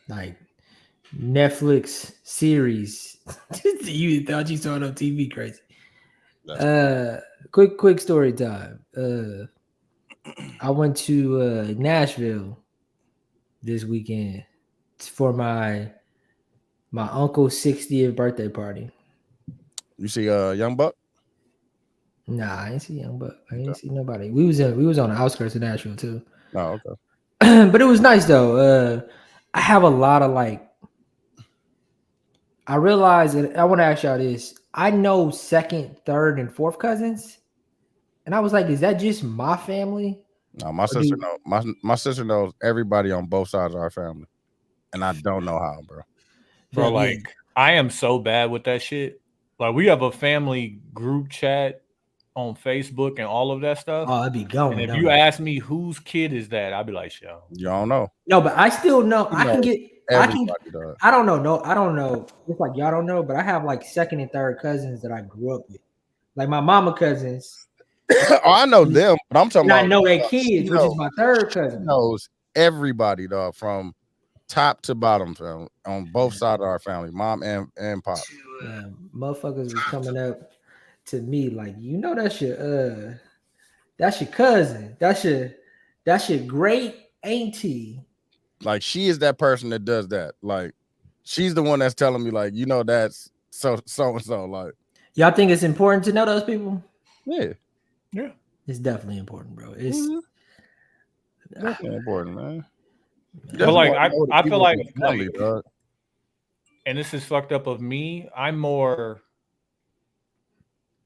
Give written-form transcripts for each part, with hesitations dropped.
like Netflix series. You thought you saw it on TV, crazy. That's Uh, quick story time. I went to Nashville this weekend for my uncle's 60th birthday party. you see, Young Buck. Nah, I ain't see Young Buck. I Okay. ain't see nobody. We was on the outskirts of Nashville too, Oh, okay. but it was nice though. I have a lot of like. I realize, and I want to ask y'all this. I know second, third, and fourth cousins, and I was like, is that just my family? No, my Or sister do knows. My sister knows everybody on both sides of our family, and I don't know how, bro. Bro, yeah. like I am so bad with that shit. Like we have a family group chat on Facebook and all of that stuff. Oh, it'd be And going. if Don't you it? ask me whose kid is that, I'd be like, yo. You don't know. No, but I still know. You I can know get. I can. everybody does. I don't know. No, I don't know. It's like y'all don't know, but I have like second and third cousins that I grew up with, like my mama cousins, Oh, I know them, but I'm talking and I about know their she kids, which is knows, my third she cousin. knows everybody, dog, from top to bottom, fam, on both sides of our family, mom and pop. Motherfuckers was coming up to me like, you know, that's your cousin, that's your great auntie. Like she is that person that does that. Like she's the one that's telling me, like, that's so and so. Like, Y'all think it's important to know those people? yeah, Yeah. It's definitely important, bro. It's mhm, definitely important, man. You But definitely like want to know the I feel people in like your family, dog. and this is fucked up of me, I'm more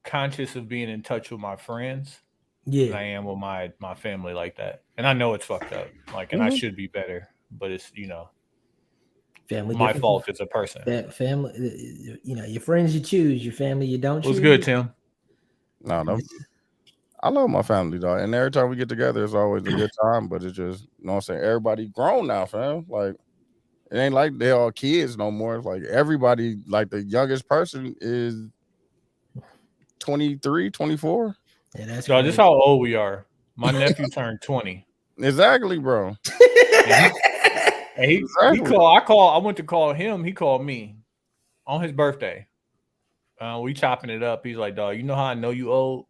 conscious of being in touch with my friends than yeah, I am with my family like that. And I know it's fucked up. Like and I Mhm. should be better, but it's family my different. fault as a person. Family, you know, your friends you choose, your family you don't What's choose. good, Tim? No, no. I love my family, dog. And every time we get together, it's always a good time. But it's just, what I'm saying? Everybody grown now, fam. Like, it ain't like they all kids no more. It's like everybody, like the youngest person is 23, 24. Yeah, that's So this is crazy. how old we are. My nephew turned 20. Exactly, bro. And he Exactly. called I went to call him, he called me on his birthday. We chopping it up. He's like, dog, you know how I know you old?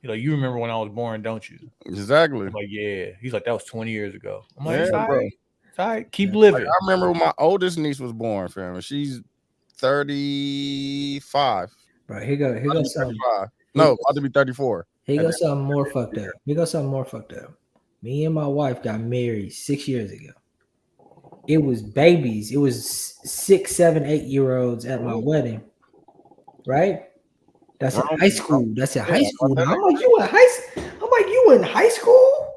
He's like, you remember when I was born, don't you? Exactly. I'm like, yeah. He's like, that was 20 years ago. I'm like, Yeah, it's all bro. right. It's all right. Keep Yeah. Like, living. I remember when my oldest niece was born, fam. And she's 35. Bro, here About to go be something. 35. Here No, goes, about to be 34. here At goes the something more fucked up. Here goes something more fucked up. Me and my wife got married 6 years ago. It was babies. It was 6, 7, 8 year olds at my wedding, right? That's in grown, high school. That's in yeah, high school. about Now that I'm like, I'm like, you in high school?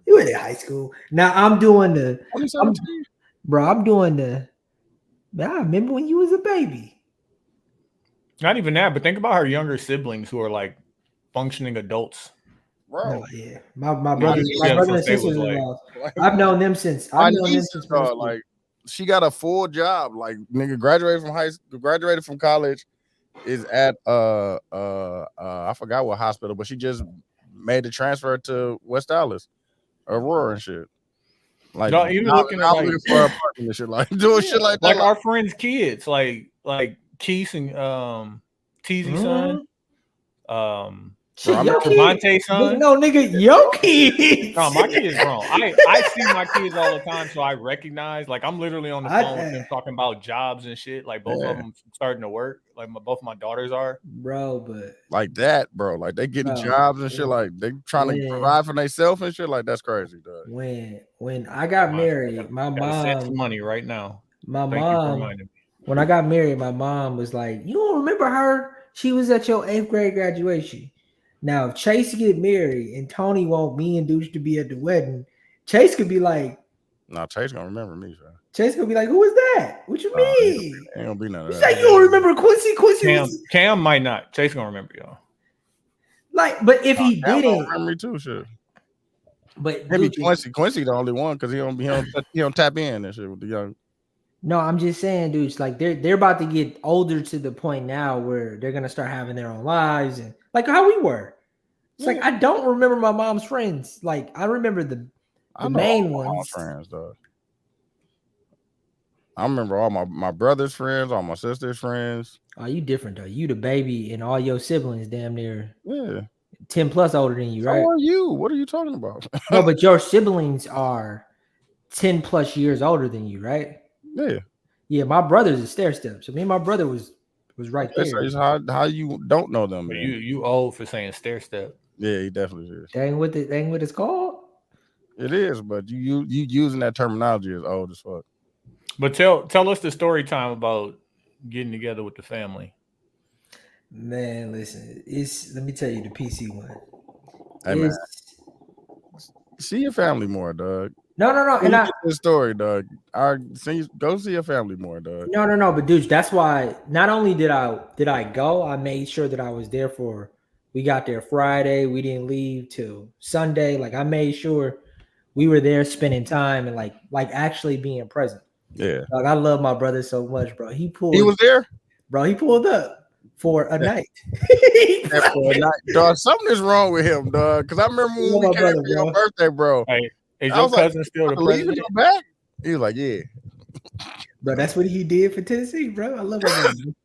You in high school? Now I'm doing I'm 2017. bro, I'm doing man, I remember when you was a baby. Not even that, but think about her younger siblings who are like functioning adults. No, Bro. yeah. What these My brother and kids they was sisters in like. laws. Like, I've my known them nieces, since middle dog, school. like she got a full job. Like nigga graduated from high school, graduated from college, is at I forgot what hospital, but she just made the transfer to West Dallas, Aurora and shit. Like No, even now, looking at now like looking for an apartment and shit, like doing shit like that. like Like, our friends' kids, like Keith and Teezy son, um bro, I Shit, your remember, kid. Devontae son. No, nigga, your kids. No, my kid's grown. I see my kids all the time, so I recognize. Like I'm literally on the phone with them talking about jobs and shit. Like both of yeah, them starting to work. Like both of my daughters are. Bro, but like that, bro. Like they getting bro, jobs and shit. Like they trying to when provide for themselves and shit. Like that's crazy, dog. when I got My, married, gotta send some money right now. my Thank you for mom, reminding me. when I got married, my mom was like, "You don't remember her? She was at your 8th grade graduation." Now, if Chase get married and Tony want me and Deuce to be at the wedding, Chase could be like, Nah, Chase gonna remember me, fam. Chase could be like, "Who is that? What you Nah, mean?" ain't gonna be none of You that. say you don't remember Quincy? Quincy was Cam might not. Chase gonna remember y'all. like, but if he Cam gonna didn't, remember me too, shit. but Maybe dude, Quincy. Quincy the only one because he don't tap in and shit with the young. no, I'm just saying, dude. It's like they're about to get older to the point now where they're gonna start having their own lives and like how we were. It's like I don't remember my mom's friends. Like I remember the I know all main my mom's ones. friends, though. I remember all my brother's friends, all my sister's friends. Oh, you different though. You the baby and all your siblings damn near Yeah. 10 plus older than you, So right? are you? What are you talking about? No, but your siblings are 10 plus years older than you, right? Yeah. Yeah, my brother's a stair step. So me and my brother was right That's there. how you don't know them, man. You old for saying stair step. Yeah, he definitely is. Dang what it's called. It is, but you using that terminology is old as fuck. But tell us the story time about getting together with the family. Man, listen, let me tell you the PC one. Hey, man. See your family more, dog. No. And I the story, dog. Go see your family more, dog. No. But dude, that's why not only did I go, I made sure that I was there for. We got there Friday. We didn't leave till Sunday. Like I made sure we were there spending time and like actually being present. Yeah. Like I love my brother so much, bro. He was there, bro. He pulled up for a night. Dog, something is wrong with him, dog. Because I remember when we came for your birthday, bro. Hey, is your cousin still the president? Back? He was like, yeah. Bro, that's what he did for Tennessee, bro. I love him.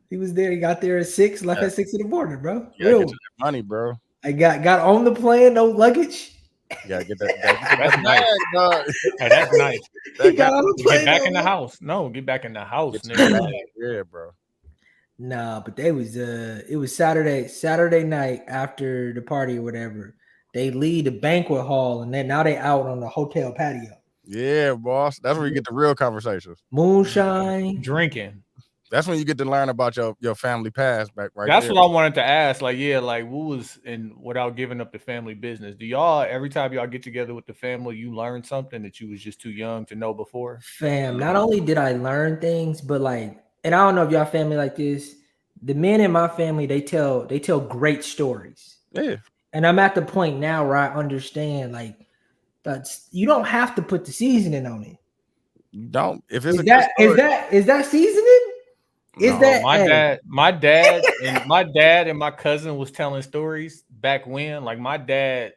He was there. He got there at 6, left at 6 in the morning, bro. Yeah, get that money, bro. I got on the plane, no luggage. Yeah, get that. That's nice. Dog. Hey, that's nice. Get back in the house. No, get back in the house, nigga. Yeah, bro. Nah, but it was Saturday night after the party or whatever. They leave the banquet hall and then now they out on the hotel patio. Yeah, boss. That's where you get the real conversations. Moonshine, drinking. That's when you get to learn about your family past back right That's there. what I wanted to ask. Like, yeah, like what was without giving up the family business. Do y'all every time y'all get together with the family, you learn something that you was just too young to know before? Fam, not only did I learn things, but like, and I don't know if y'all family like this. The men in my family, they tell great stories. Yeah. And I'm at the point now where I understand like that's you don't have to put the seasoning on it. You don't. If it's is that seasoning? Is that my dad and my cousin was telling stories back when, like my dad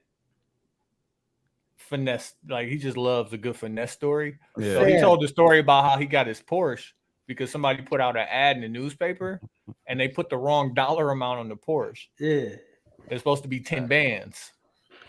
finesse, like he just loves a good finesse story. Yeah. So he told the story about how he got his Porsche because somebody put out an ad in the newspaper and they put the wrong dollar amount on the Porsche. Yeah. It's supposed to be 10 bands,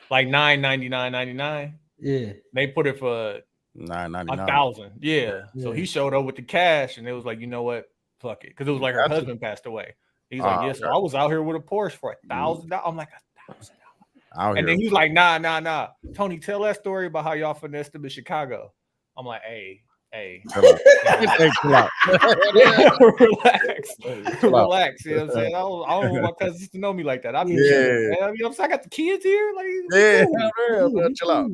like $999.99. Yeah. They put it for $999. 1,000. Yeah. So he showed up with the cash and it was like, you know what? Fuck it. Because it was like her husband passed away. He's like, yeah, so I was out here with a Porsche for $1,000. I'm like, $1,000. And then he's like, nah. Tony, tell that story about how y'all finessed him in Chicago. I'm like, hey. Relax. Relax. You know what I'm saying? I don't want my cousins to know me like that. I mean, you know what I'm saying? I got the kids here. Like, chill out.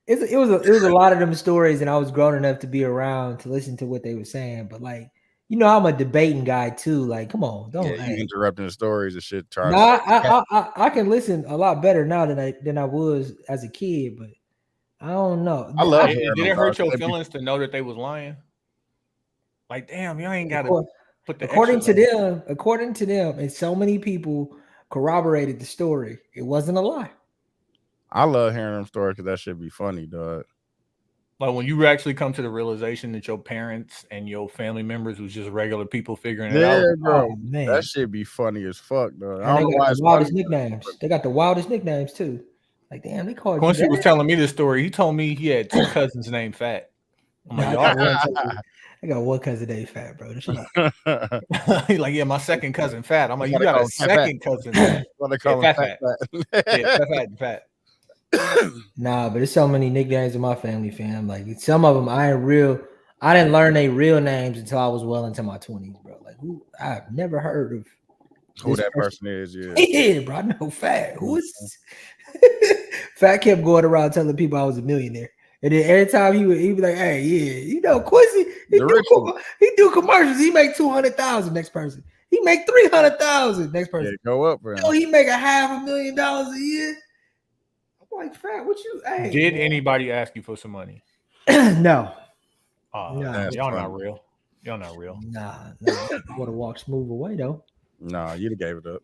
It was a lot of them stories, and I was grown enough to be around to listen to what they were saying. But like, you know, I'm a debating guy too. Like, come on, don't you interrupting the stories and shit. I can listen a lot better now than I was as a kid, but I don't know. I love it. Did it hurt your feelings to know that they was lying? Like, damn, y'all ain't got to put the according to them, and so many people corroborated the story. It wasn't a lie. I love hearing them stories because that should be funny, dog. Like when you actually come to the realization that your parents and your family members was just regular people figuring it out. Bro. Oh, man. That should be funny as fuck, dog. I don't know why the wildest nicknames. They got the wildest nicknames too. Like, damn, they called Quincy was telling me this story. He told me he had 2 cousins named Fat. I'm like, I got one cousin named Fat, bro. He's like, yeah, my second cousin Fat. I'm like, you got a second cousin. What they call him? Fat. Yeah, Fat. Nah, but there's so many nicknames in my family, fam. Like some of them, I didn't learn their real names until I was well into my 20s, bro. Like I've never heard of who that person is. Yeah, bro. I know Fat. Who is Fat kept going around telling people I was a millionaire. And then every time he'd be like, hey, yeah, you know, Quincy, he do commercials. He make 200,000 next person. He make 300,000 next person. Yeah, go up, bro. He make $500,000 a year. Like, Fat, what you? Hey, did anybody ask you for some money? No. No, y'all not real. Y'all not real. Nah. Would have walked smooth away though. Nah, you'd have gave it up.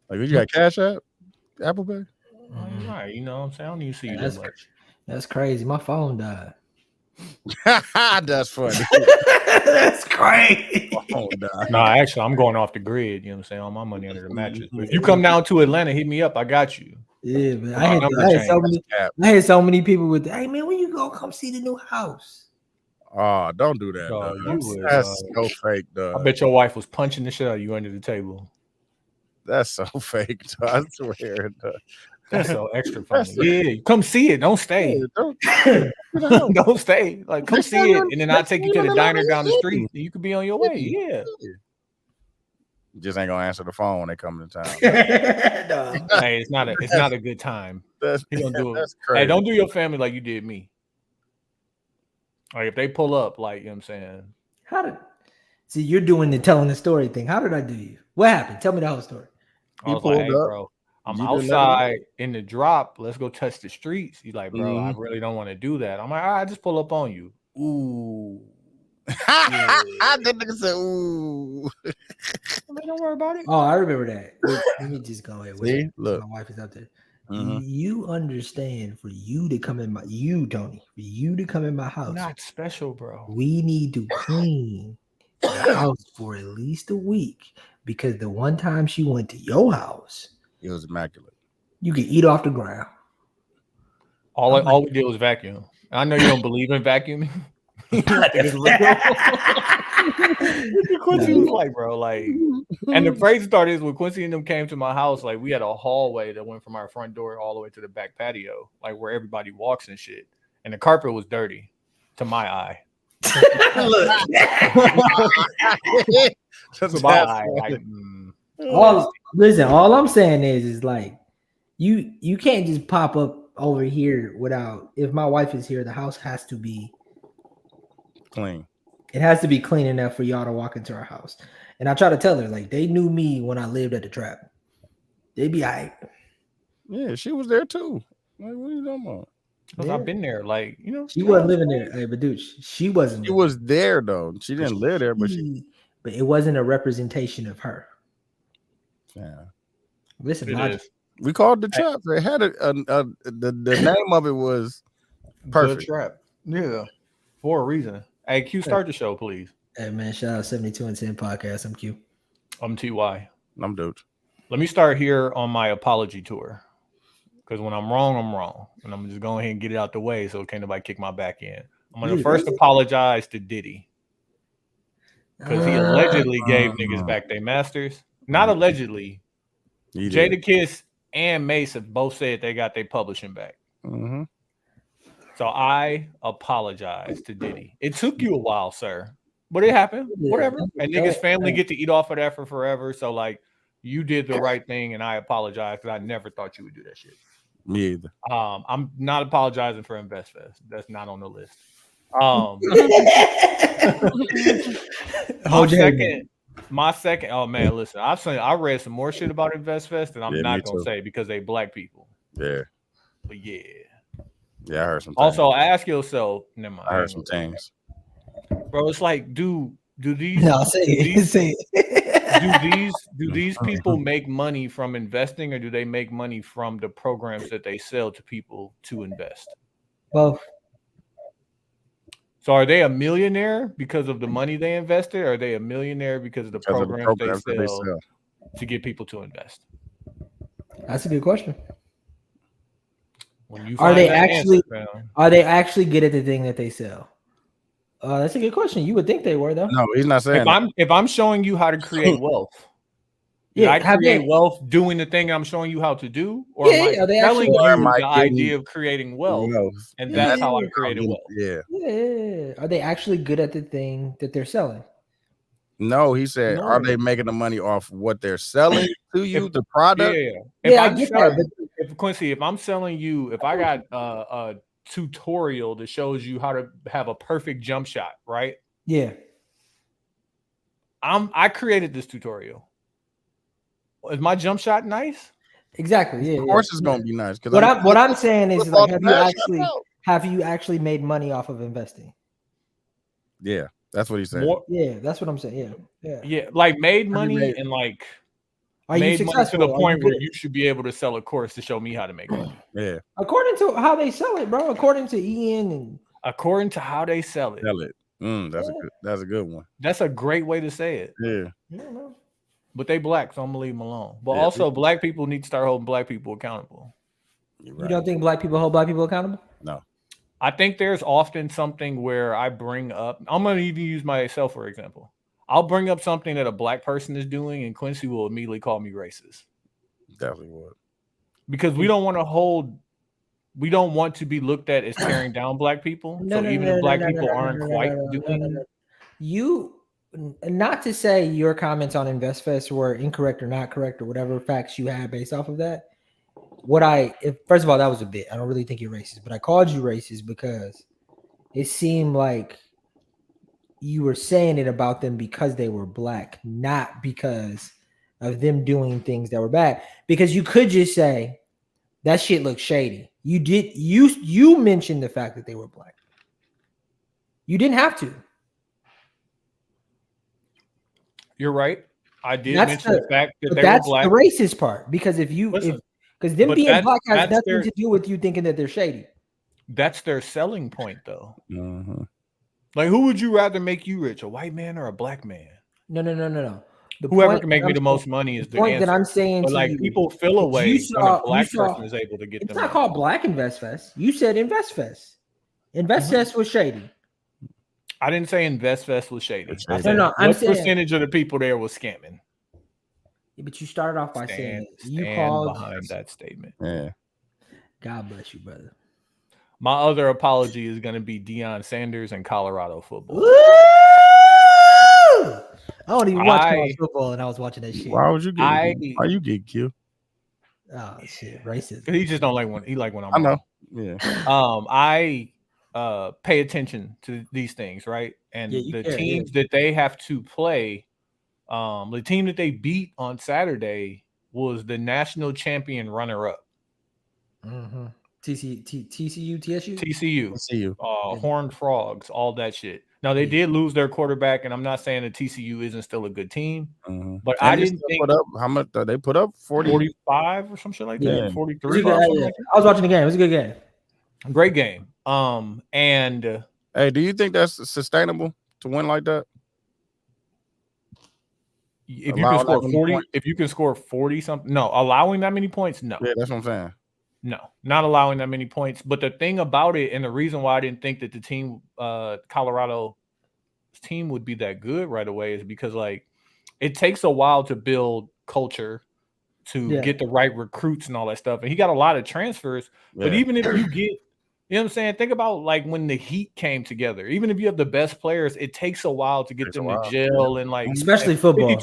Like, you got Cash App, Apple Pay? Right, you know what I'm saying? I don't even see you that much. That's crazy. My phone died. That's funny. That's crazy. Oh, nah, actually, I'm going off the grid. You know what I'm saying? All my money under the mattress. But if you come down to Atlanta, hit me up. I got you. Yeah, man. I had so many people with, hey man, when you go come see the new house? Oh, don't do that. Oh, that's so fake, dog. I bet your wife was punching the shit out of you under the table. That's so fake, dog. I swear. Dog. That's so extra funny. Yeah, come see it. Don't stay. Yeah, don't stay. Like, come see it, and then I'll take you to the diner down the street, and you could be on your way. Yeah. You just ain't gonna answer the phone when they come to town. Hey, it's not a good time. He gonna do it. That's crazy. Hey, don't do your family like you did me. Like if they pull up, like, you know what I'm saying? See, you're doing the telling the story thing. How did I do you? What happened? Tell me the whole story. I was like, hey, bro, I'm outside in the drop. Let's go touch the streets. He's like, bro, I really don't want to do that. I'm like, all right, just pull up on you. Ooh. That nigga said, ooh. Don't worry about it. Oh, I remember that. Let me just go ahead. See, look. My wife is out there. You understand, for you to come in Tony, for you to come in my house. Not special, bro. We need to clean the house for at least a week, because the one time she went to your house, it was immaculate. You could eat off the ground. All we did was vacuum. I know you don't believe in vacuuming. Quincy was like, bro, like, and the crazy part is when Quincy and them came to my house, like, we had a hallway that went from our front door all the way to the back patio, like where everybody walks and shit, and the carpet was dirty to my eye. To my eye, like, all I'm saying is like, you can't just pop up over here without, if my wife is here, the house has to be clean. It has to be clean enough for y'all to walk into our house. And I try to tell her, like, they knew me when I lived at the trap. They be all right. Yeah, she was there too. Like, what are you talking about? Yeah. I've been there, like, you know. She wasn't living there. Hey, but dude, she wasn't. She was there though. She didn't live there, but it wasn't a representation of her. Yeah. Listen, we called the trap. They had the name of it was perfect. The Trap. Yeah, for a reason. Hey, Q, start the show, please. Hey man, shout out 72 and 10 podcast. I'm Q. I'm TY. I'm Dude. Let me start here on my apology tour, because when I'm wrong, and I'm just going ahead and get it out the way so can't nobody kick my back in. I'm gonna first apologize to Diddy, because he allegedly gave niggas back their masters. Not allegedly. Jadakiss and Mace have both said they got their publishing back. Mm-hmm. So I apologize to Diddy. It took you a while, sir, but it happened. Whatever. And niggas' family get to eat off of that for forever. So like, you did the right thing, and I apologize because I never thought you would do that shit. Me either. I'm not apologizing for InvestFest. That's not on the list. My second. Oh man, listen. I read some more shit about InvestFest, and I'm not gonna say because they black people. Yeah. But yeah. Yeah, I heard some things. Also, ask yourself. Never mind. I heard some things. Bro, it's like, do these? No, say it. Do these people make money from investing, or do they make money from the programs that they sell to people to invest? Both. So are they a millionaire because of the money they invested, or are they a millionaire because of the programs they sell to get people to invest? That's a good question. When you are they actually good at the thing that they sell? That's a good question. You would think they were, though. No, he's not saying. If I'm showing you how to create wealth, I create wealth doing the thing I'm showing you how to do, or am I telling you the idea of creating wealth, and that's how I created wealth? Yeah. Are they actually good at the thing that they're selling? No, he said, are they making the money off what they're selling to you, the product? Yeah. I get that. If Quincy, if I'm selling you, if I got a tutorial that shows you how to have a perfect jump shot, right? Yeah. I created this tutorial. Is my jump shot nice? Exactly. Yeah. Of course, it's gonna be nice. What I'm saying is, like, have you actually made money off of investing? Yeah, that's what he said. Yeah, that's what I'm saying. Yeah. Like made money and like. Are you successful to the point where you should be able to sell a course to show me how to make money? Yeah. According to how they sell it, bro. According to Ian and According to how they sell it. That's a good one. That's a great way to say it. Yeah. But they black, so I'm gonna leave them alone. But also, black people need to start holding black people accountable. Right. You don't think black people hold black people accountable? No. I think there's often something where I bring up. I'm gonna even use myself for example. I'll bring up something that a black person is doing, and Quincy will immediately call me racist. Definitely would. Because we don't want to be looked at as tearing down black people. Even if black people aren't quite doing. You, not to say your comments on InvestFest were incorrect or not correct or whatever facts you had based off of that. First of all, that was a bit. I don't really think you're racist, but I called you racist because it seemed like you were saying it about them because they were black, not because of them doing things that were bad. Because you could just say that shit looks shady. You mentioned the fact that they were black. You didn't have to. You're right. I did mention the fact that they were black. That's the racist part. Because because them being black has nothing to do with you thinking that they're shady. That's their selling point, though. Mm-hmm. Like, who would you rather make you rich, a white man or a black man? No. Whoever can make me the most money is the point answer. That I'm saying. But like, people feel away when a black person is able to get them. It's not called Black InvestFest. You said InvestFest. InvestFest was shady. I didn't say InvestFest was shady. I said, no, I'm saying percentage of the people there was scamming. Yeah, but you started off by saying you called behind that statement. Yeah. God bless you, brother. My other apology is going to be Deion Sanders and Colorado football. Woo! I don't even watch college football, and I was watching that shit. Why would you get? Why you get killed? Oh shit, racist. He just don't like when I'm. I know. Wrong. Yeah. I pay attention to these things, right? And the teams that they have to play, the team that they beat on Saturday was the national champion runner-up. Mm-hmm. TCU. Horned Frogs, all that shit. Now they did lose their quarterback, and I'm not saying that TCU isn't still a good team, but I didn't think put up how much they put up 45 or some shit like that. 43. I was watching the game. It was a good game. Great game. And hey, do you think that's sustainable to win like that? If you can score 40 something, no, allowing that many points, no. Yeah, that's what I'm saying. No, not allowing that many points. But the thing about it, and the reason why I didn't think that the team, Colorado team would be that good right away is because like it takes a while to build culture, to get the right recruits and all that stuff. And he got a lot of transfers. Yeah. But even if you get, you know what I'm saying? Think about like when the Heat came together. Even if you have the best players, it takes a while to get them to gel and like especially football.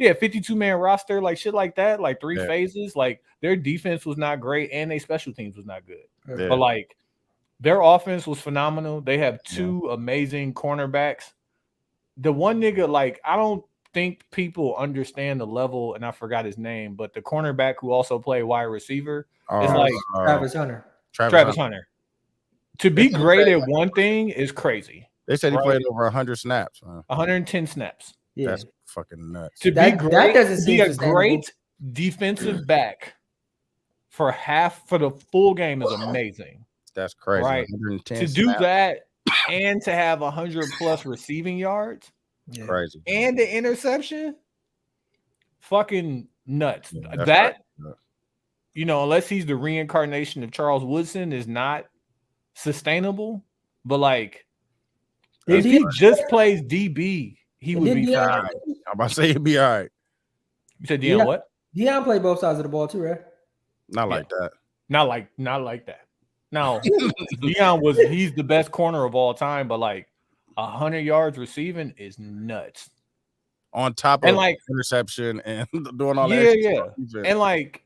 52-man roster, like shit like that, like 3 phases. Like their defense was not great and their special teams was not good. Yeah. But like their offense was phenomenal. They have 2 amazing cornerbacks. The one nigga, like, I don't think people understand the level, and I forgot his name, but the cornerback who also played wide receiver is like Travis Hunter. Travis Hunter. To be great at one thing is crazy. They said he played over 100 snaps. 110 snaps. Yeah. That's fucking nuts. To be great, be a great defensive back for the full game is amazing. That's crazy. Right? To do that and to have 100+ receiving yards, crazy, and the interception, fucking nuts. You know, unless he's the reincarnation of Charles Woodson, is not sustainable. But like, if he just plays DB, he would be fine. I'm about to say he'd be all right. You said Deion what? Deion played both sides of the ball too, right? Not like that. Not like that. Now, Deion he's the best corner of all time, but like 100 yards receiving is nuts. On top of like interception and doing all that. Yeah. And like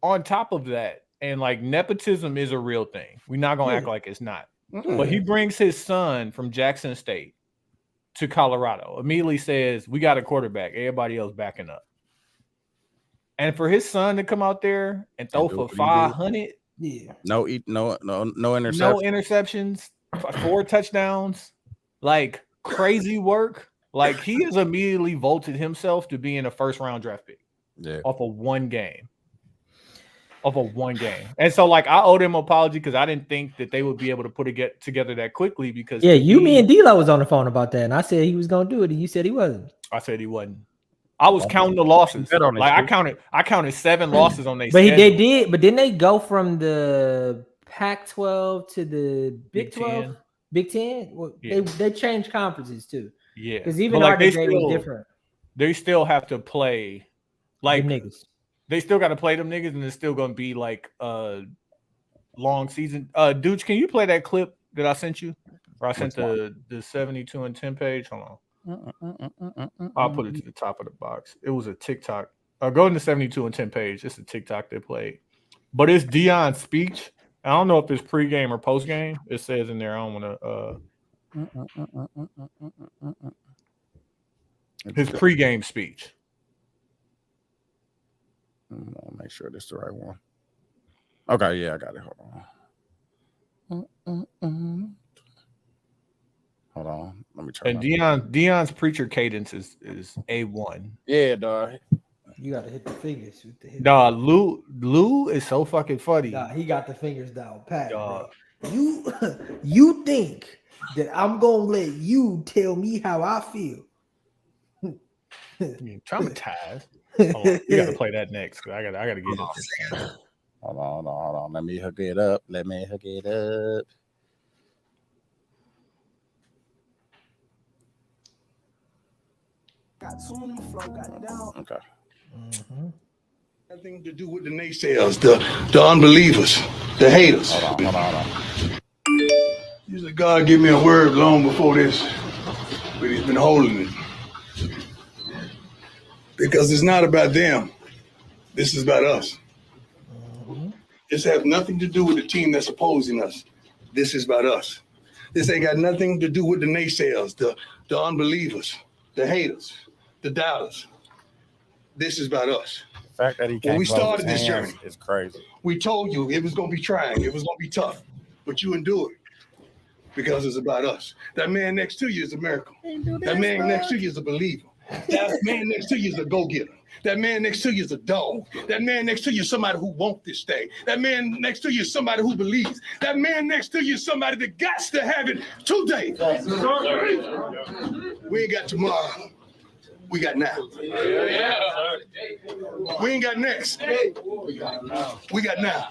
on top of that, and like nepotism is a real thing. We're not gonna act like it's not. Mm-hmm. But he brings his son from Jackson State to Colorado. Immediately says, "We got a quarterback." Everybody else backing up. And for his son to come out there and throw for 500, no interceptions, no interceptions, 4 touchdowns, like crazy work. Like he has immediately vaulted himself to being a first-round draft pick, off of one game. of a one game. And so like I owe them an apology because I didn't think that they would be able to put it together that quickly because me and D-Lo was on the phone about that, and I said he was gonna do it, and you said he wasn't. I said he wasn't. I was counting the losses. Like I counted 7 losses on their schedule. They did, but didn't they go from the Pac-12 to the Big 12? Big 10? Well, yeah. They changed conferences too. Yeah. Because even our grade was different. They still have to play like them niggas. They still got to play them niggas, and it's still gonna be like long season. Dudes, can you play that clip that I sent you? Or I sent the 72 and 10 page. Hold on. I'll put it to the top of the box. It was a TikTok. Go in the 72 and 10 page. It's a TikTok they played. But it's Deion's speech. I don't know if it's pregame or postgame. It says in there. I don't want to. His pregame speech. I'll make sure this is the right one. Okay, yeah, I got it. Hold on. Let me turn. And Deion's preacher cadence is A1. Yeah, dog. You gotta hit the fingers. Dog, Lou is so fucking funny. Nah, he got the fingers down pat. You think that I'm gonna let you tell me how I feel? You're traumatized. You gotta play that next. I gotta get it. Hold on. Let me hook it up. Okay. Mm-hmm. Nothing to do with the naysayers, the unbelievers, the haters. Hold on. Usually God give me a word long before this, but he's been holding it. Because it's not about them. This is about us. Mm-hmm. This has nothing to do with the team that's opposing us. This is about us. This ain't got nothing to do with the naysayers, the unbelievers, the haters, the doubters. This is about us. The fact that he can't when we started this journey, is crazy. We told you it was going to be trying. It was going to be tough. But you endured because it's about us. That man next to you is a miracle. That man next to you is a believer. That man next to you is a go-getter. That man next to you is a dog. That man next to you is somebody who wants this thing. That man next to you is somebody who believes. That man next to you is somebody that got to have it today. We ain't got tomorrow. We got now. We ain't got next. We got now.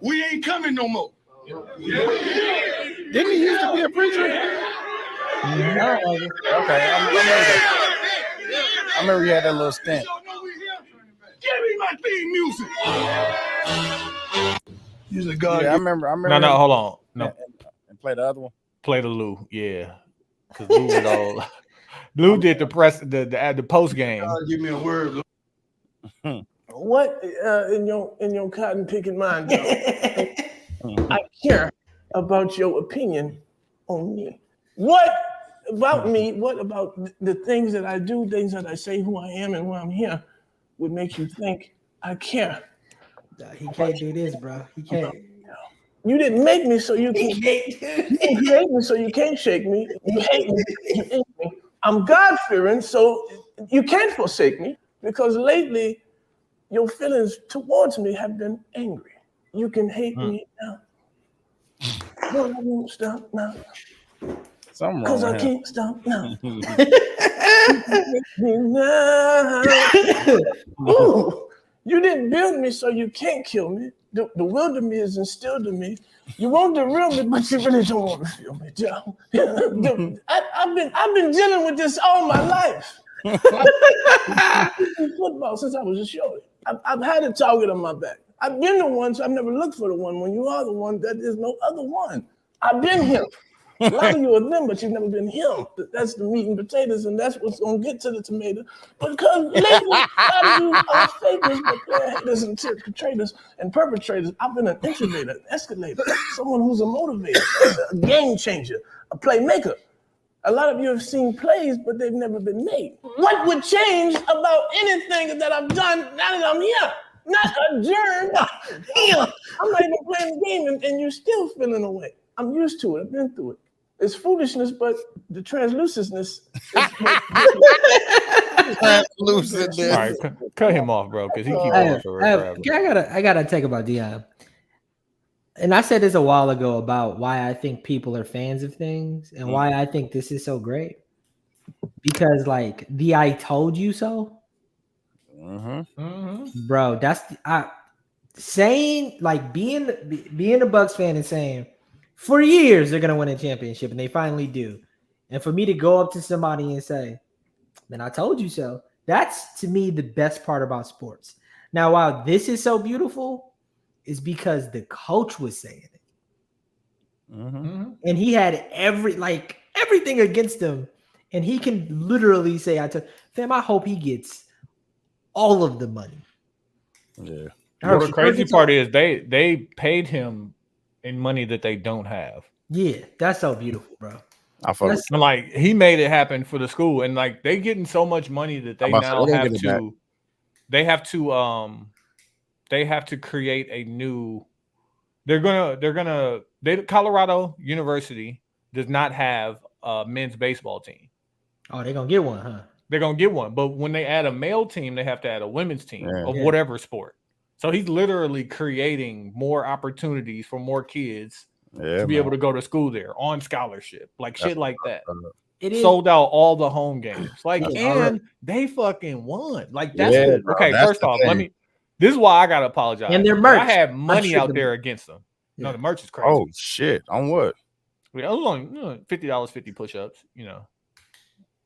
We ain't coming no more. Didn't he used to be a preacher? Okay, I remember you had that little stint. Give me my theme music. Usually God. Yeah, I remember. No, hold on. No, and play the other one. Play the Lou, yeah. Because Lou was all. Lou did the post game. Give me a word. What in your cotton picking mind? I care about your opinion on me. What about me? What about the things that I do, things that I say, who I am, and why I'm here, would make you think I care? He can't do this, bro. He can't. You didn't make me, so you can't. You hate me, so you can't shake me. You hate me. You hate me. I'm God-fearing, so you can't forsake me, because lately your feelings towards me have been angry. You can hate me now. No, I won't stop now. Because I can't stop now. Ooh, you didn't build me, so you can't kill me. The will to me is instilled in me. You want the real me, but you really don't want to feel me, Joe. I've been dealing with this all my life. Football since I was a shorty. I've had a target on my back. I've been the one, so I've never looked for the one. When you are the one, that is no other one. I've been him. A lot of you are them, but you've never been him. That's the meat and potatoes, and that's what's gonna get to the tomato. Because lately, a lot of you are fakers, but they're haters and traitors and perpetrators. I've been an introverter, an escalator, someone who's a motivator, a game changer, a playmaker. A lot of you have seen plays, but they've never been made. What would change about anything that I've done now that I'm here? Not adjourned. I'm not even playing the game, and you're still feeling away. I'm used to it. I've been through it. It's foolishness, but the translucentness. Translucent. All right, cut him off, bro, because he keep going forever. I gotta take about Deion. And I said this a while ago about why I think people are fans of things and why I think this is so great. Because like the "I told you so," bro. That's saying like being a Bucks fan and saying for years they're gonna win a championship and they finally do. And for me to go up to somebody and say, "Man, I told you so," that's to me the best part about sports. Now, while this is so beautiful, is because the coach was saying it. And he had everything against him. And he can literally say, I hope he gets all of the money. Yeah. Well, the crazy part is they paid him in money that they don't have. Yeah, that's so beautiful, bro. Like he made it happen for the school, and like they getting so much money that they now have to create a new. Colorado University does not have a men's baseball team. Oh, they're gonna get one, huh? They're gonna get one, but when they add a male team, they have to add a women's team of whatever sport. So he's literally creating more opportunities for more kids to be able to go to school there on scholarship, like shit like that. It sold out all the home games, like, and they fucking won. Like that's okay. First off, this is why I gotta apologize. And their merch, I had money out there against them. Yeah. No, the merch is crazy. Oh shit! On what? It was only $50, 50 push-ups. You know,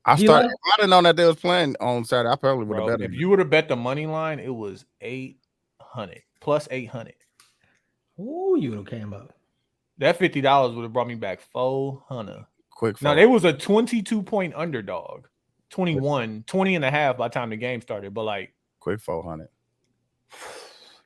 if I didn't know that they was playing on Saturday, I probably would have bet. If you would have bet the money line, it was 800 plus 800. Oh, you would have came up. That $50 would have brought me back 400. Quick. Now, they was a 22-point underdog, 20 and a half by the time the game started. But like, quick 400.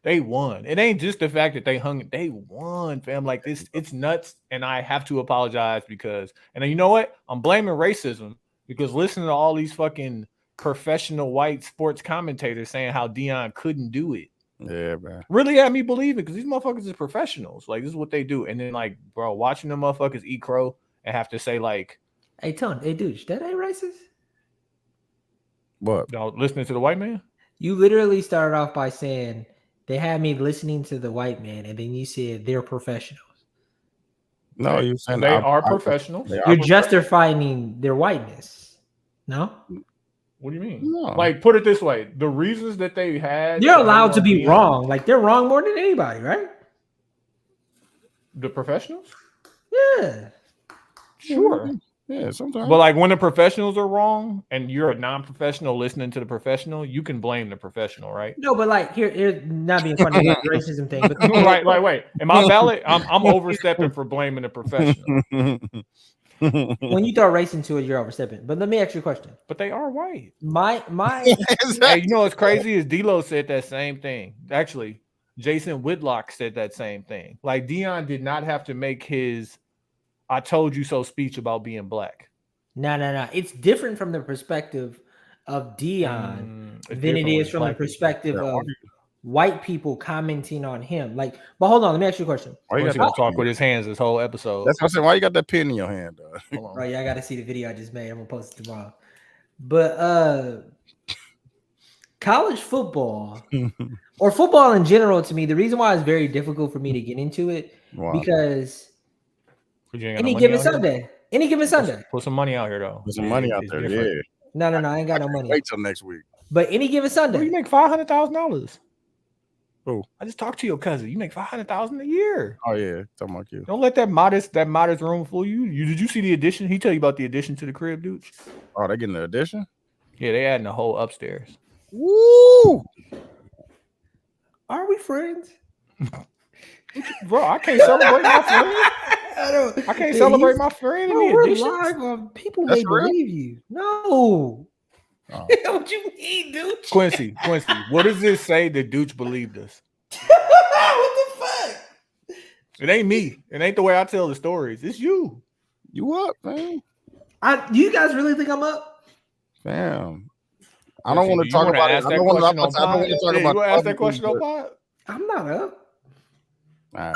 They won. It ain't just the fact that they won, fam. Like this, it's nuts. And I have to apologize because, and you know what? I'm blaming racism because listening to all these fucking professional white sports commentators saying how Deion couldn't do it. Yeah, man. Really had me believe it because these motherfuckers are professionals. Like, this is what they do. And then, like, bro, watching them motherfuckers eat crow and have to say, like, hey, Tone, hey, dude, that ain't racist? What? No, listening to the white man? You literally started off by saying they had me listening to the white man, and then you said they're professionals. No, you're saying they are professionals. You're justifying their whiteness. No? What do you mean? No. Like, put it this way: the reasons that they had, they're allowed to be wrong. Like, they're wrong more than anybody, right? The professionals? Yeah. Sure. Yeah, sometimes. But like when the professionals are wrong and you're a non-professional listening to the professional, you can blame the professional, right? No, but like here not being funny about the racism thing, but right, like wait, am I valid? I'm overstepping for blaming the professional. When you throw race into it, you're overstepping. But let me ask you a question. But they are white. My Hey, you know what's crazy is D-Lo said that same thing. Actually, Jason Whitlock said that same thing. Like Deion did not have to make his "I told you so" speech about being black. No. It's different from the perspective of Deion than it is from the perspective of white people commenting on him. Like, but hold on, let me ask you a question. Why you gonna talk with his hands this whole episode? That's what I'm saying. Why you got that pen in your hand, Bro, yeah, I gotta see the video I just made. I'm gonna post it tomorrow. But college football or football in general, to me, the reason why it's very difficult for me to get into it because any given Sunday. Put some money out here, though. Put some money out there, different. Yeah. No, I ain't got no money. Wait till next week. But any given Sunday. Bro, you make $500,000. Who? I just talked to your cousin. You make $500,000 a year. Oh yeah, talking about you. Don't let that modest room fool you. Did you see the addition? He tell you about the addition to the crib, dude. Oh, they getting the addition? Yeah, they adding the whole upstairs. Woo! Are we friends? Bro, I can't celebrate my friend. I can't celebrate my friend. We're live. People may believe you. No. Oh. What you mean, dude? Quincy, what does this say that Dooch believed us? What the fuck? It ain't me. It ain't the way I tell the stories. It's you. You up, man? Do you guys really think I'm up? Damn. I don't want to talk about it. I don't want to talk about. You want to ask that question on pod? I'm not up. All right.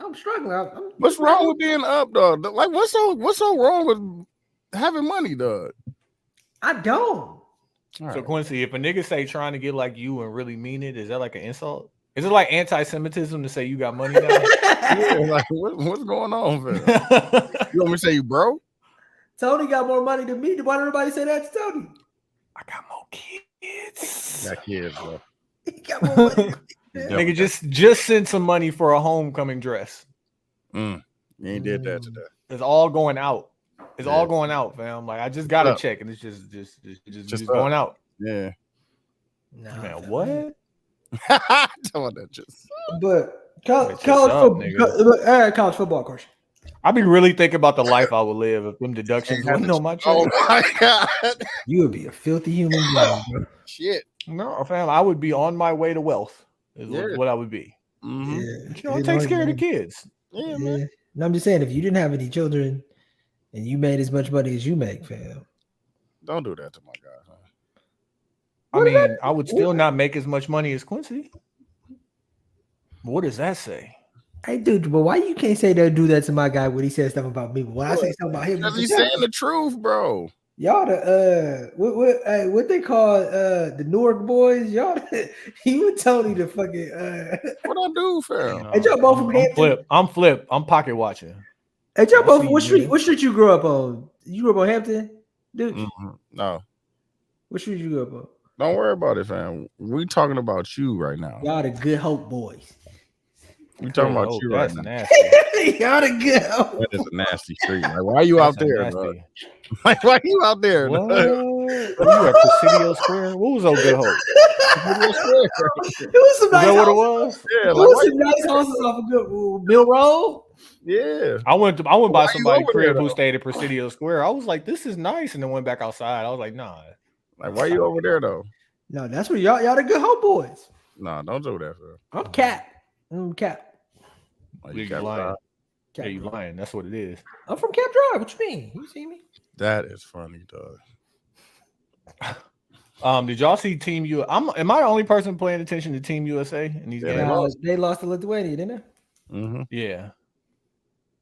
I'm struggling. What's wrong with being up, dog? Like, what's so wrong with having money, dog? I don't. So Quincy, if a nigga say trying to get like you and really mean it, is that like an insult? Is it like anti-Semitism to say you got money now? Yeah, like what's going on, fam? You want me to say you broke? Tony got more money than me. Why don't nobody say that to Tony? I got more kids. Got kids, bro. He got more money. Nigga, just send some money for a homecoming dress. You ain't did that today. It's all going out. It's all going out, fam. Like I just got a check and it's just going out. Yeah. No, man, what? Tell that just. But college football question. I be really thinking about the life I would live if them deductions wasn't on my check. Oh my god, you would be a filthy human being, bro. Shit. No, fam, I would be on my way to wealth. Is what I would be. Mm-hmm. Yeah. You know, it takes care of the kids. Yeah, man. No, I'm just saying, if you didn't have any children and you made as much money as you make, fam. Don't do that to my guy. Huh? I mean, I would still not make as much money as Quincy. What does that say? Hey, dude, but why you can't say don't do that to my guy when he says stuff about me? But when I say something about him, because he's saying the truth, bro. Y'all the what they call the Newark boys? Y'all you and Tony the fucking what I do, fam? Hey, y'all both from Hampton. I'm flip. I'm pocket watching. Hey, y'all both. What street you grew up on? You grew up on Hampton, dude? Mm-hmm. No. What street you grew up on? Don't worry about it, fam. We talking about you right now. Y'all the Good Hope boys. We talking about you right now. Nasty. Y'all the Good Hope. That is a nasty street. Like, why are you out there, bro? Like, why are you out there? What? You at Presidio Square? What was old Good Hope? It was some nice. Is that what it was? Yeah, it was some nice houses off of Good Mill Road. Yeah, I went by somebody's crib who stayed at Presidio Square. I was like, "This is nice," and then went back outside. I was like, "Nah." Like, why you over there though? No, that's where y'all the Good Hope boys. Nah, don't do that, bro. I'm Cap. Cap. Like, You lying. Yeah, you lying. That's what it is. I'm from Cap Drive. What you mean? You see me? That is funny, dog. Did y'all see Team U? Am I the only person paying attention to Team USA in these games? They lost to Lithuania, didn't they? Mm-hmm. Yeah.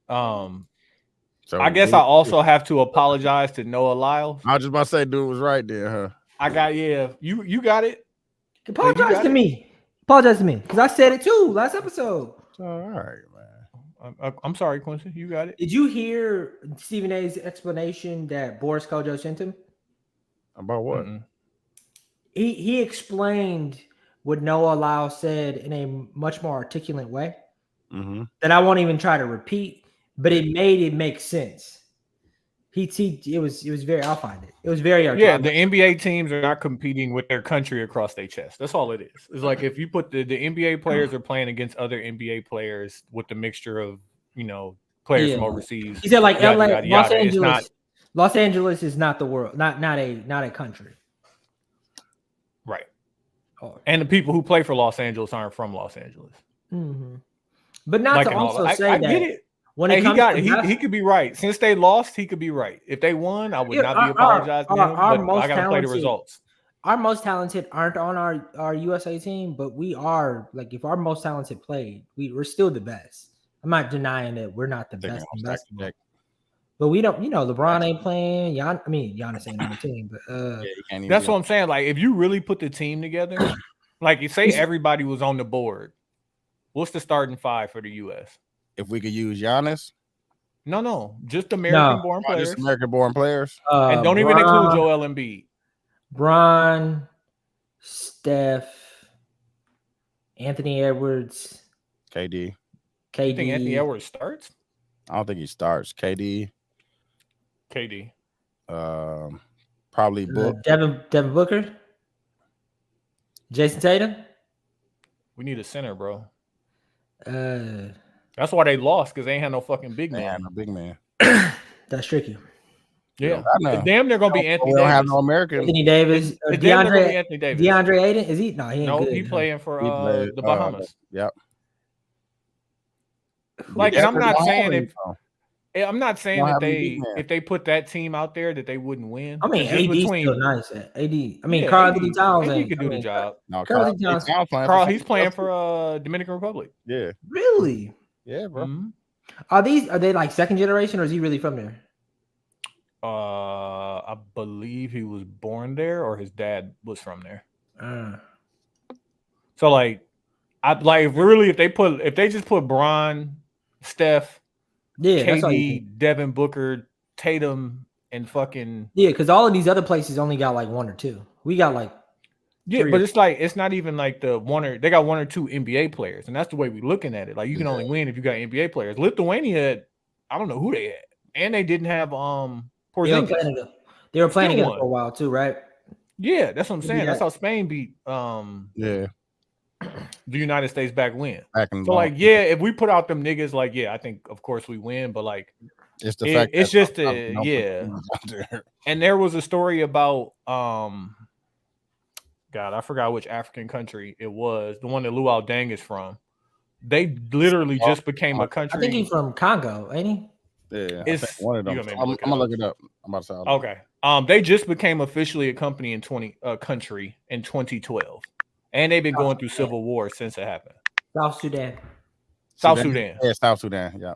So I guess I also have to apologize to Noah Lyles. I was just about to say, dude was right there, huh? I got you got it. Apologize to me. Apologize to me because I said it too last episode. All right, man. I'm sorry, Quincy. You got it. Did you hear Stephen A's explanation that Boris Kojo sent him? About what? Mm-mm. He explained what Noah Lyles said in a much more articulate way that I won't even try to repeat, but it made it make sense. It was very. I'll find it. It was very articulate. Yeah, the NBA teams are not competing with their country across their chest. That's all it is. It's like if you put the NBA players are playing against other NBA players with the mixture of players from overseas. He said like LA, yada, Los yada. Angeles. Los Angeles is not the world, not a country. Right. Oh. And the people who play for Los Angeles aren't from Los Angeles. Mm-hmm. But not like to also say I that. Get it. When he could be right. Since they lost, he could be right. If they won, I would not be apologizing to him. But I got to play the results. Our most talented aren't on our USA team, but we are. Like, if our most talented played, we're still the best. I'm not denying that we're not the best in basketball. But we don't, LeBron ain't playing. Giannis ain't on the team. But that's what I'm saying. Like, if you really put the team together, like you say, everybody was on the board. What's the starting five for the U.S.? If we could use Giannis? No, just American-born players. Just American-born players. And don't even include Joel Embiid. Bron, Steph, Anthony Edwards, KD. You think Anthony Edwards starts? I don't think he starts. KD. Probably Book. Devin Booker. Jason Tatum. We need a center, bro. That's why they lost, because they ain't had no fucking big man. They had no big man. That's tricky. Yeah, damn, they're gonna be Anthony Davis. Don't have no American. Anthony Davis. DeAndre Ayton. Is he? No, he ain't good. He playing for the Bahamas. Yep. Like, and I'm not saying that if they put that team out there that they wouldn't win. I mean, AD's still nice. Karl Anthony Towns. He could do the job. No, Karl, he's playing for Dominican Republic. Yeah. Really? Yeah, bro. Mm-hmm. Are they like second generation, or is he really from there? I believe he was born there, or his dad was from there. So like, I like really if they just put Bron, Steph, KD, Devin Booker, Tatum, and fucking because all of these other places only got like 1 or 2. We got like but it's like it's not even like they got 1 or 2 NBA players, and that's the way we're looking at it. Like you can only win if you got NBA players. Lithuania, I don't know who they had, and they didn't have Porzingis. They were playing together for a while too, right? Yeah, that's what I'm saying. That's how Spain beat the United States back when. So like, if we put out them niggas, like, I think of course we win, but like it's the fact it's just And there was a story about God, I forgot which African country it was, the one that Luol Deng is from. They literally just became a country. I think he's from Congo, ain't he? Yeah, it's one of them. I'm gonna look it up. I'm about to say. Okay. They just became officially a company in country in 2012, and they've been going through civil war since it happened. South Sudan. Yeah, South Sudan. Yeah.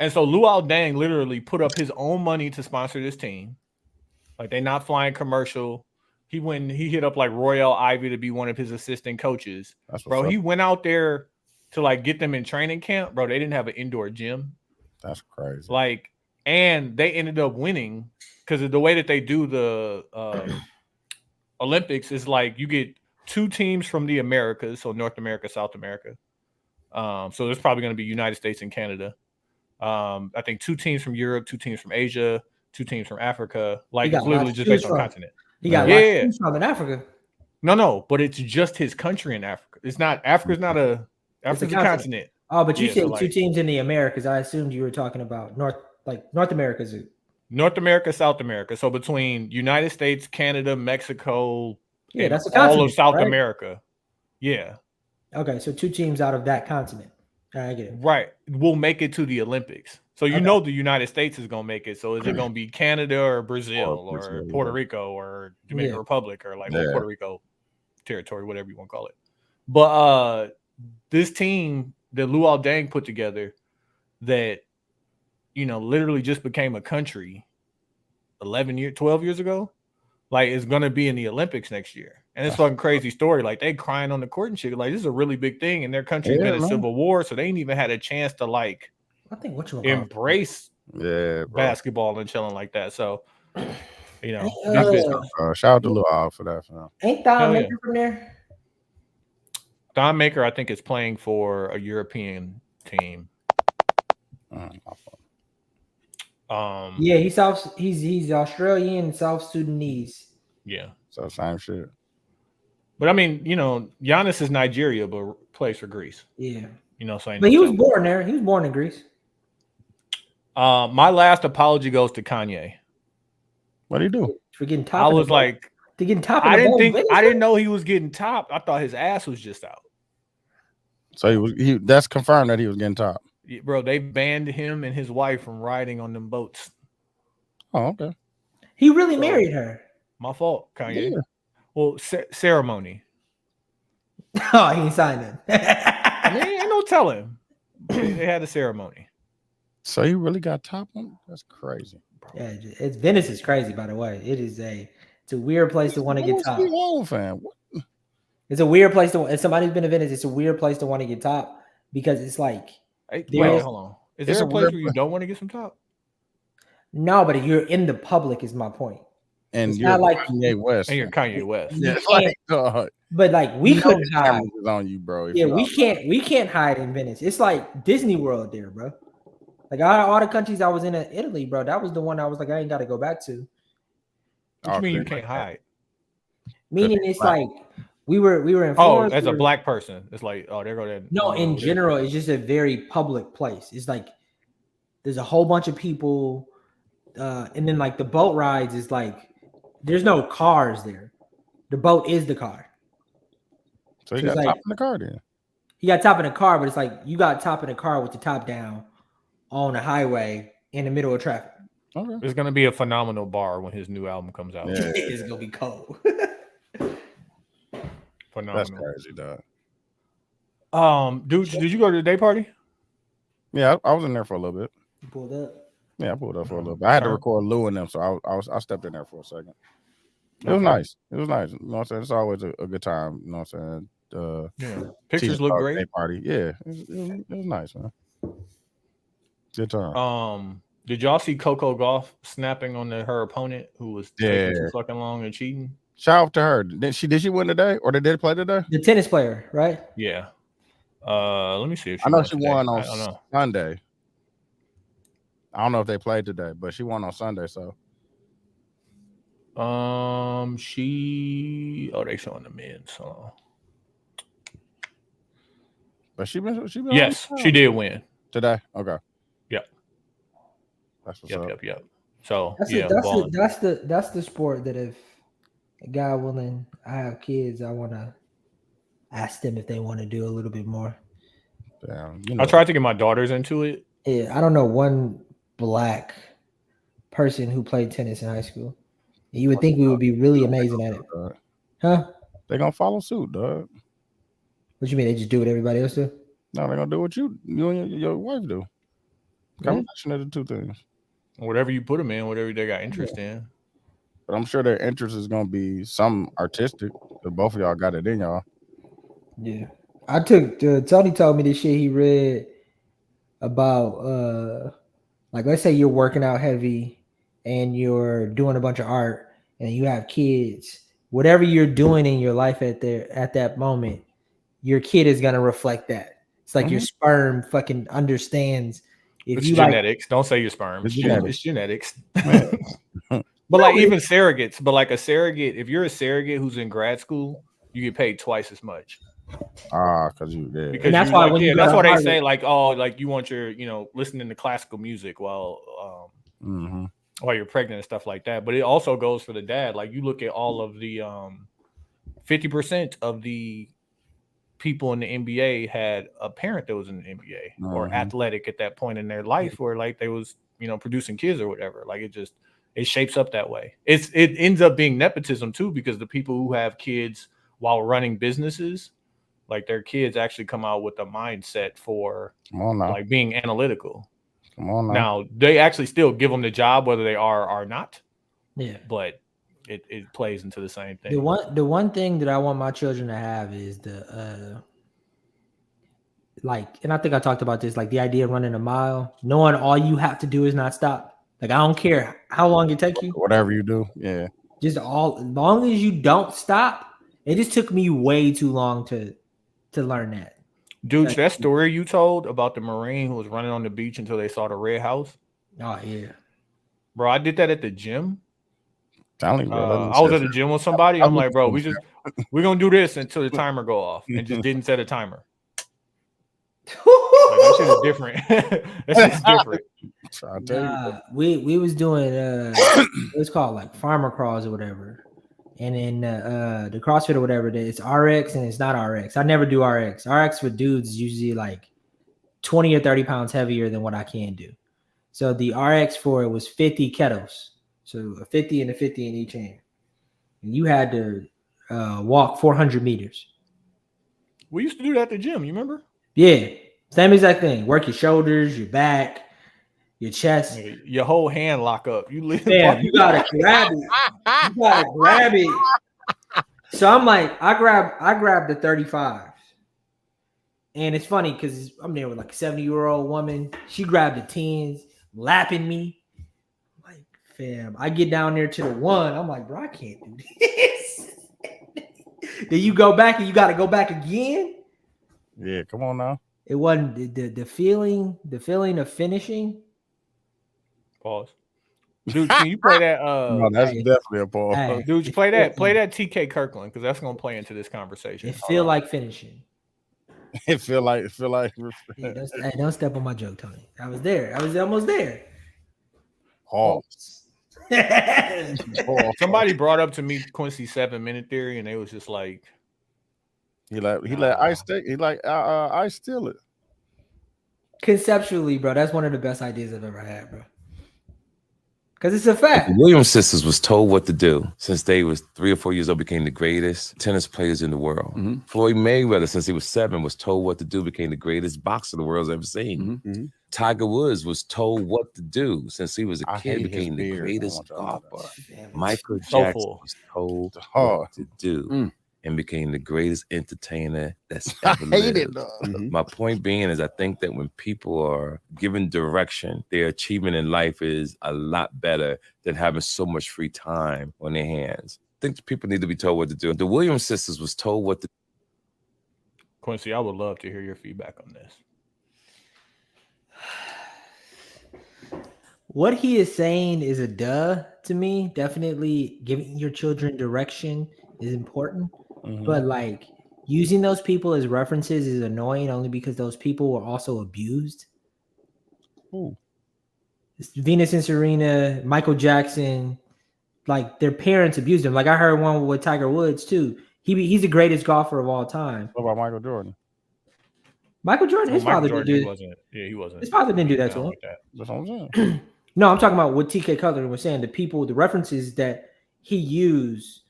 And so Luol Deng literally put up his own money to sponsor this team. Like they're not flying commercial. He hit up like Royale Ivy to be one of his assistant coaches. Bro, he went out there to like get them in training camp. Bro, they didn't have an indoor gym. That's crazy. Like, and they ended up winning because of the way that they do the Olympics is like you get 2 teams from the Americas, so North America, South America. So there's probably going to be United States and Canada. I think 2 teams from Europe, 2 teams from Asia, 2 teams from Africa. Like it's literally just based on continent. He got teams from in Africa. No, but it's just his country in Africa. It's not Africa's not a Africa's a continent. Oh, but you said so 2 teams in the Americas. I assumed you were talking about North America. North America, South America. So between United States, Canada, Mexico, that's a continent, all of South America. Yeah. Okay, so 2 teams out of that continent. I get it. Right. We'll make it to the Olympics. So you know the United States is going to make it. So is it going to be Canada or Brazil or Puerto Rico or Dominican Republic or like Puerto Rico territory, whatever you want to call it. But this team that Luol Deng put together that, literally just became a country 12 years ago, like is going to be in the Olympics next year. And it's fucking crazy story. Like they crying on the court and shit. Like this is a really big thing. And their country's been in civil war. So they ain't even had a chance to like embrace basketball and chilling like that. So, shout out to Luol for that. Ain't Thon Maker from there? Thon Maker, I think, is playing for a European team. He's Australian, South Sudanese. Yeah. So same shit. But I mean, Giannis is Nigeria, but plays for Greece. Yeah. So but he was born there. He was born in Greece. My last apology goes to Kanye. What did he do? For getting top. I was like, to getting top. I didn't know he was getting top. I thought his ass was just out. So that's confirmed that he was getting top. Yeah, bro, they banned him and his wife from riding on them boats. Oh, okay. He really married her. My fault, Kanye. Yeah. Well, ceremony. Oh, he ain't signed it. I mean, ain't no telling. They had a ceremony. So he really got top on? That's crazy. Bro. Yeah, Venice is crazy, by the way. It's a weird place to want to get top. It's a weird place to. If somebody's been to Venice, it's a weird place to want to get top because it's like. Wait, hold on. Is there a place where you don't want to get some top? No, but if you're in the public, is my point. And it's you're not like Kanye West. And you're Kanye West. Yeah, but like we couldn't hide on you, bro. Yeah, we can't hide in Venice. It's like Disney World there, bro. Like all the countries I was in Italy, bro, that was the one I was like, I ain't got to go back to. What you mean you can't hide? Meaning it's like we were in Florence. Oh, as a black person, it's like, oh, there go that. No, in general, it's just a very public place. It's like there's a whole bunch of people, and then like the boat rides is like there's no cars there. The boat is the car. So he got top in the car then. He got top in the car, but it's like you got top in the car with the top down on the highway in the middle of traffic. Okay. It's gonna be a phenomenal bar when his new album comes out. Yeah. It's gonna be cold. Phenomenal. That's crazy, dog. Dude, did you go to the day party? Yeah, I was in there for a little bit. You pulled up. Yeah, I pulled up for a little bit. I had to record Lou and them, so I stepped in there for a second. It was nice. It was nice. You know what I'm saying? It's always a good time. You know what I'm saying? Yeah. Pictures look great. Party. Yeah, it was nice, man. Good time. Did y'all see Coco Gauff snapping on her opponent who was taking too fucking long and cheating? Shout out to her. Did she win today, or did they play today? The tennis player, right? Yeah. Let me see if I know she won on Sunday. I don't know if they played today, but she won on Sunday. So, they showing the men. So, but she been. Yes, she did win today. Okay. Yep. That's what's up. Yep. So that's the sport that if a guy willing, I have kids, I want to ask them if they want to do a little bit more. Damn, I tried to get my daughters into it. Yeah, I don't know one black person who played tennis in high school. You would think we would be really amazing at it. Huh? They're gonna follow suit, dog. What you mean? They just do what everybody else do? No, they're gonna do what you and your wife do. Combination of the two things. Whatever you put them in, whatever they got interest in. But I'm sure their interest is gonna be some artistic. But both of y'all got it in y'all. Yeah, I took. Tony told me this shit he read about. Like, let's say you're working out heavy and you're doing a bunch of art and you have kids. Whatever you're doing in your life at that moment, your kid is gonna reflect that. It's like your sperm fucking understands. It's genetics. Don't say your sperm. It's genetics. But like even surrogates. But like a surrogate, if you're a surrogate who's in grad school, you get paid twice as much. Because you did. Because that's why that's why they say like, oh, like you want your, listening to classical music while you're pregnant and stuff like that. But it also goes for the dad. Like you look at all of the 50% of the people in the NBA had a parent that was in the NBA or athletic at that point in their life, or like they was, producing kids or whatever. Like it shapes up that way. It ends up being nepotism too, because the people who have kids while running businesses, like their kids actually come out with a mindset for like being analytical. Come on now. They actually still give them the job whether they are or not. Yeah, but it plays into the same thing. The one thing that I want my children to have is and I think I talked about this, like the idea of running a mile, knowing all you have to do is not stop. Like, I don't care how long it takes you. Whatever you do, yeah. Just as long as you don't stop. It just took me way too long to learn that. Dude, that story you told about the Marine who was running on the beach until they saw the red house. Oh, yeah. Bro, I did that at the gym. I was at the gym with somebody. I'm like, bro, we're going to do this until the timer go off, and just didn't set a timer. Like, that shit is different. That shit's different. We was doing it's called like farmer crawls or whatever, and then the CrossFit or whatever, it's RX and it's not RX. I never do RX. RX for dudes is usually like 20 or 30 pounds heavier than what I can do. So the RX for it was 50 kettles, so a 50 and a 50 in each hand, and you had to walk 400 meters. We used to do that at the gym. You remember? Yeah, same exact thing. Work your shoulders, your back, your chest. Your whole hand lock up. You gotta grab it. You gotta grab it. So I'm like, I grabbed the 35. And it's funny because I'm there with like a 70-year-old woman. She grabbed the 10s, lapping me. I'm like, fam, I get down there to the 1. I'm like, bro, I can't do this. Then you go back and you gotta go back again. Yeah, come on now. It wasn't the feeling of finishing. Pause. Dude, can you play that? No, that's definitely a pause. Hey, dude, play that TK Kirkland, because that's gonna play into this conversation. It feel like finishing. It feel like. Hey, don't step on my joke, Tony. I was there. I was almost there. Pause. Somebody brought up to me Quincy's 7-minute theory, and they was just like, he let Ice take. He like Ice steal it. Conceptually, bro, that's one of the best ideas I've ever had, bro. Because it's a fact. The Williams sisters was told what to do since they was 3 or 4 years old, became the greatest tennis players in the world. Mm-hmm. Floyd Mayweather, since he was 7, was told what to do, became the greatest boxer the world's ever seen. Mm-hmm. Tiger Woods was told what to do since he was a kid, became the greatest golfer. Michael Jackson was told what to do and became the greatest entertainer that's ever lived. My point being is I think that when people are given direction, their achievement in life is a lot better than having so much free time on their hands. I think people need to be told what to do. The Williams sisters was told what to do. Quincy, I would love to hear your feedback on this. What he is saying is a duh to me. Definitely giving your children direction is important. But like using those people as references is annoying only because those people were also abused. Venus and Serena, Michael Jackson, like their parents abused them. Like I heard one with Tiger Woods too. He's the greatest golfer of all time. What about Michael Jordan? Michael Jordan, his father didn't do it. Yeah, he wasn't. His father didn't do that to him. That's what I'm saying. No, I'm talking about what TK Cutler was saying. The people, the references that he used.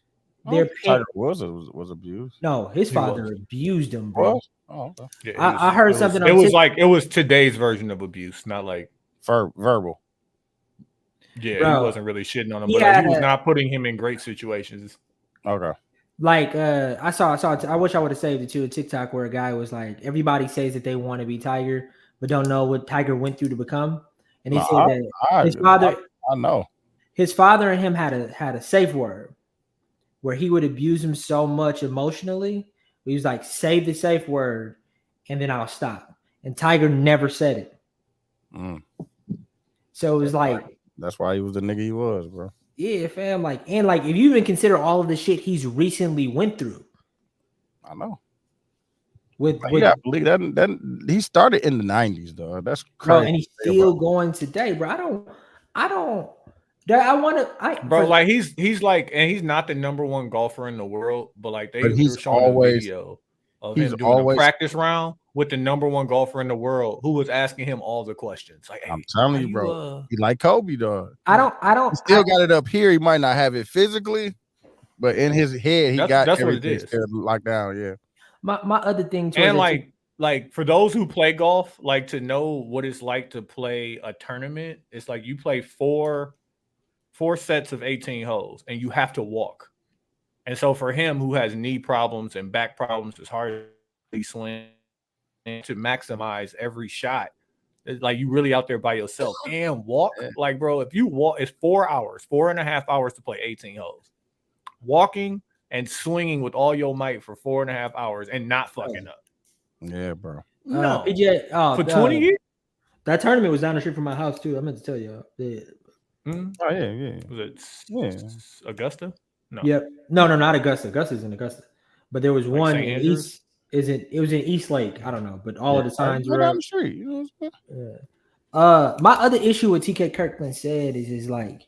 Tiger Woods was abused. No, his father abused him, bro. Oh, okay. Yeah, I heard something. It was today's version of abuse, not like verbal. Yeah, bro, he wasn't really shitting on him, but he was not putting him in great situations. Okay. Like I saw. I wish I would have saved it to a TikTok where a guy was like, everybody says that they want to be Tiger, but don't know what Tiger went through to become. And he said that his father. I know. His father and him had a safe word where he would abuse him so much emotionally. He was like, "Say the safe word, and then I'll stop." And Tiger never said it. So it was like that's why he was the nigga he was, bro. Yeah, fam. Like, and like, if you even consider all of the shit he's recently went through, I know. With believe that he started in the 90s, though. That's crazy. Bro, and he's still going today, bro. Like he's like, and he's not the number one golfer in the world, but like they're showing a video of him doing a practice round with the number one golfer in the world who was asking him all the questions. Like, hey, I'm telling you, bro, he like Kobe, dog. I don't. He still got it up here. He might not have it physically, but in his head, he got everything still locked down. Yeah. My other thing, and like for those who play golf, like to know what it's like to play a tournament, it's like you play four sets of 18 holes and you have to walk. And so for him, who has knee problems and back problems, it's hard to swing to maximize every shot. It's like you really out there by yourself and walk. Like, bro, if you walk, it's 4.5 hours to play 18 holes. Walking and swinging with all your might for 4.5 hours and not fucking up. Yeah, bro. No. For 20 years? That tournament was down the street from my house, too. I meant to tell you. Oh, yeah. Was it Augusta? No. Yep. No, not Augusta. Augusta's in Augusta. But there was like one in East. It was in East Lake. I don't know, but all of the signs were down the street. You know what I'm saying? My other issue with TK Kirkland said is like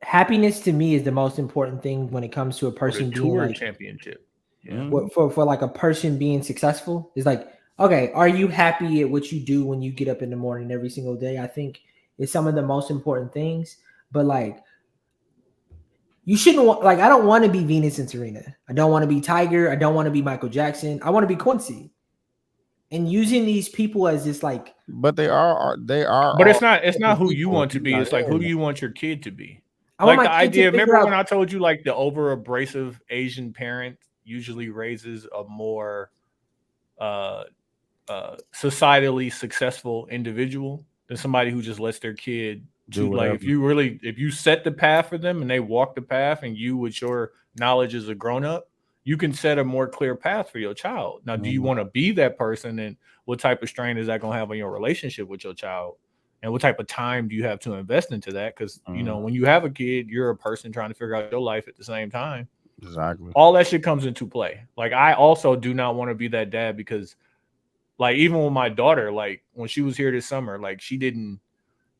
happiness to me is the most important thing when it comes to a person being tour like championship. Yeah. For like a person being successful is like, okay, are you happy at what you do when you get up in the morning every single day? I think it's some of the most important things. But like, you shouldn't want, like, I don't want to be Venus and Serena. I don't want to be Tiger. I don't want to be Michael Jackson. I want to be Quincy. And using these people as this like, but they are. But it's not who you want to be. It's like, who do you want your kid to be? Like the idea. Remember when I told you like the over abrasive Asian parent usually raises a more societally successful individual than somebody who just lets their kid do like if you set the path for them and they walk the path and you with your knowledge as a grown-up, you can set a more clear path for your child. Now, do you want to be that person, and what type of strain is that going to have on your relationship with your child, and what type of time do you have to invest into that? Because you know, when you have a kid, you're a person trying to figure out your life at the same time. Exactly. All that shit comes into play. Like, I also do not want to be that dad because, like, even with my daughter, like when she was here this summer, like she didn't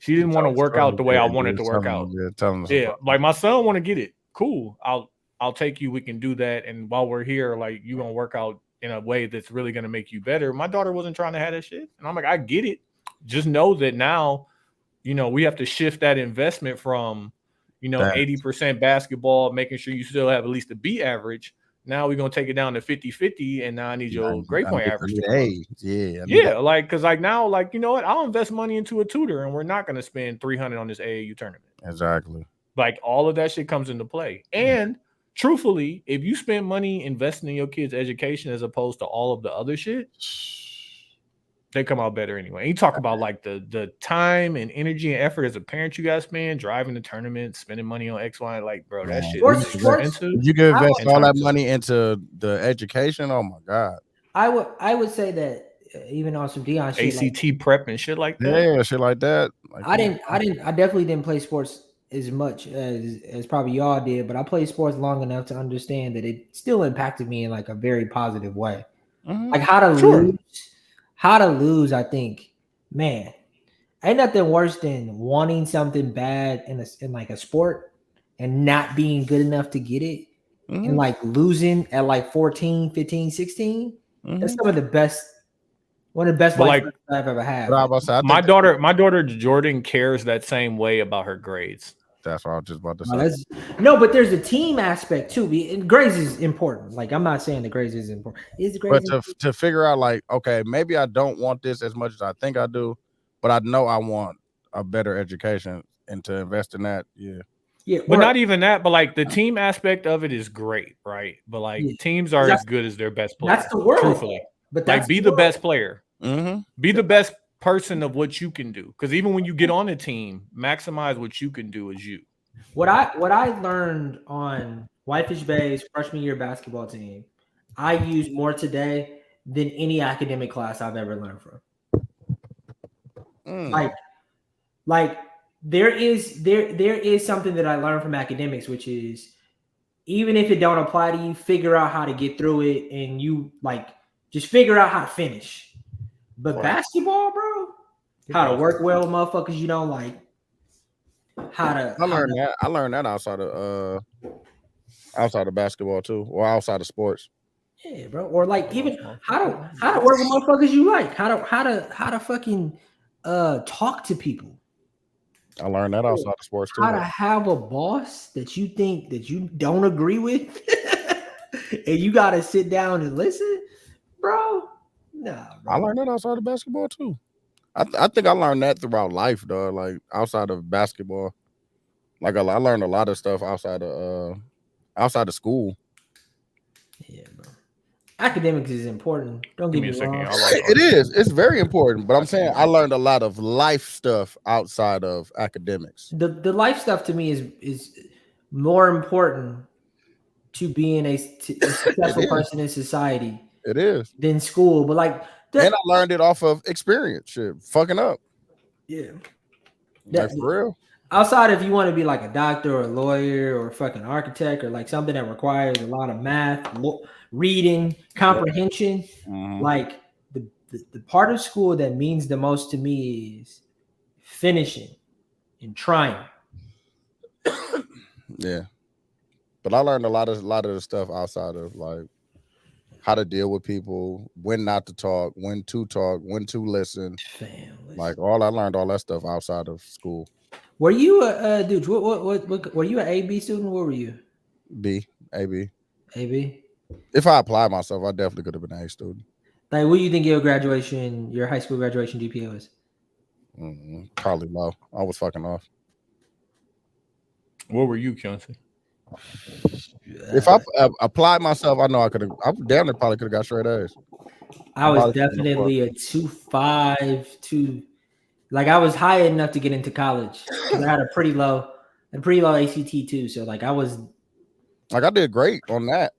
want to work out the way I wanted to work out. Yeah, like my son want to get it. Cool. I'll take you. We can do that. And while we're here, like you're gonna work out in a way that's really gonna make you better. My daughter wasn't trying to have that shit, and I'm like, I get it. Just know that now, we have to shift that investment from, 80% basketball, making sure you still have at least a B average. Now we're going to take it down to 50-50, and now I need your grade point average to go. Because now, you know what? I'll invest money into a tutor, and we're not going to spend $300 on this AAU tournament. Exactly. All of that shit comes into play. And truthfully, if you spend money investing in your kids' education as opposed to all of the other shit, they come out better anyway. And you talk about the time and energy and effort as a parent you guys spend, driving the tournament, spending money on X, Y, bro, that shit is expensive. You can invest all that money into the education. Oh my God. I would say that even on some Deion shit, ACT prep and shit like that. Yeah, shit like that. I definitely didn't play sports as much as probably y'all did, but I played sports long enough to understand that it still impacted me in a very positive way. Mm-hmm. How to lose, I think, man, ain't nothing worse than wanting something bad in a sport and not being good enough to get it, and losing at 14, 15, 16. That's one of the best life I've ever had. My daughter Jordan cares that same way about her grades. That's what I was just about to say. But there's a team aspect too. Grades is important. I'm not saying the grades is important. But to figure out okay, maybe I don't want this as much as I think I do, but I know I want a better education, and to invest in that, yeah. But not even that, but the team aspect of it is great, right? But teams are as good as their best player. That's the world. Truthfully, but be the best player. Mm-hmm. Be the best person of what you can do, because even when you get on a team, maximize what you can do as you. What I learned on Whitefish Bay's freshman year basketball team, I use more today than any academic class I've ever learned from. There is something that I learned from academics, which is even if it don't apply to you, figure out how to get through it, and you just figure out how to finish. But basketball, bro, how to work well with motherfuckers you don't like. I learned that outside of basketball too, or outside of sports. Yeah, bro. Or even how to work with motherfuckers you like. How to fucking talk to people. I learned that outside of sports too. How to have a boss that you think that you don't agree with, and you got to sit down and listen, bro. Nah, bro. I learned that outside of basketball too. I think I learned that throughout life, though. Outside of basketball, I learned a lot of stuff outside of school. Yeah, bro. Academics is important. Don't get me wrong. It is. It's very important. But I'm saying I learned a lot of life stuff outside of academics. The life stuff to me is more important to being a successful person in society. It is than school, but and I learned it off of experience. Shit, fucking up. Yeah, for real. Outside, if you want to be a doctor or a lawyer or a fucking architect or something that requires a lot of math, reading, comprehension, the part of school that means the most to me is finishing and trying. Yeah, but I learned a lot of the stuff outside of how to deal with people, when not to talk, when to listen. I learned all that stuff outside of school. Were you dude? What were you an AB student? What were you? AB. If I applied myself, I definitely could have been an A student. What do you think your high school graduation GPA was? Probably low. I was fucking off. What were you, Kelsey? If I applied myself, I know I could have. I damn near probably could have got straight A's. I was definitely a 2.5. I was high enough to get into college. I had a pretty low ACT too. So I was I did great on that.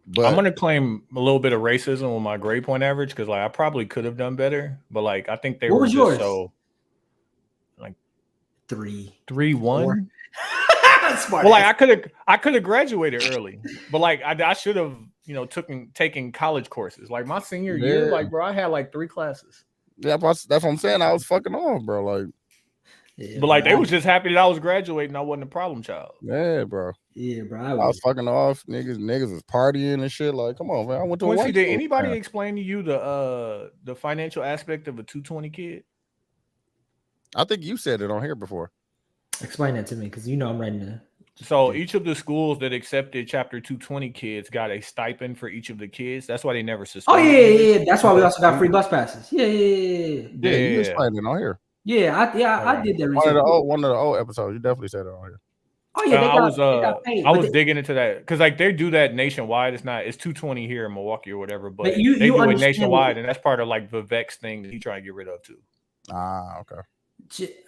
But I'm gonna claim a little bit of racism with my grade point average because I probably could have done better. But I think they were just yours? So 3.1. Well, I could have graduated early, but I should have taken college courses. My senior year, bro, I had 3 classes. Yeah, that's what I'm saying. I was fucking off, bro. But they was just happy that I was graduating. I wasn't a problem child. Yeah, bro. Yeah, bro. I was fucking off. Niggas was partying and shit. Come on, man. I went to Did anybody explain to you the financial aspect of a 220 kid? I think you said it on here before. Explain that to me, because I'm ready to. So each of the schools that accepted Chapter 220 kids got a stipend for each of the kids. That's why they never suspended. Oh yeah. That's why we also got free bus passes. Yeah. You explained it on here. Yeah, I did that One recently. of the old episodes. You definitely said it on here. Oh yeah, I was digging into that because like they do that nationwide. It's 220 here in Milwaukee or whatever, but they do it nationwide, and that's part of like Vivek's thing that he trying to get rid of too. Ah, okay.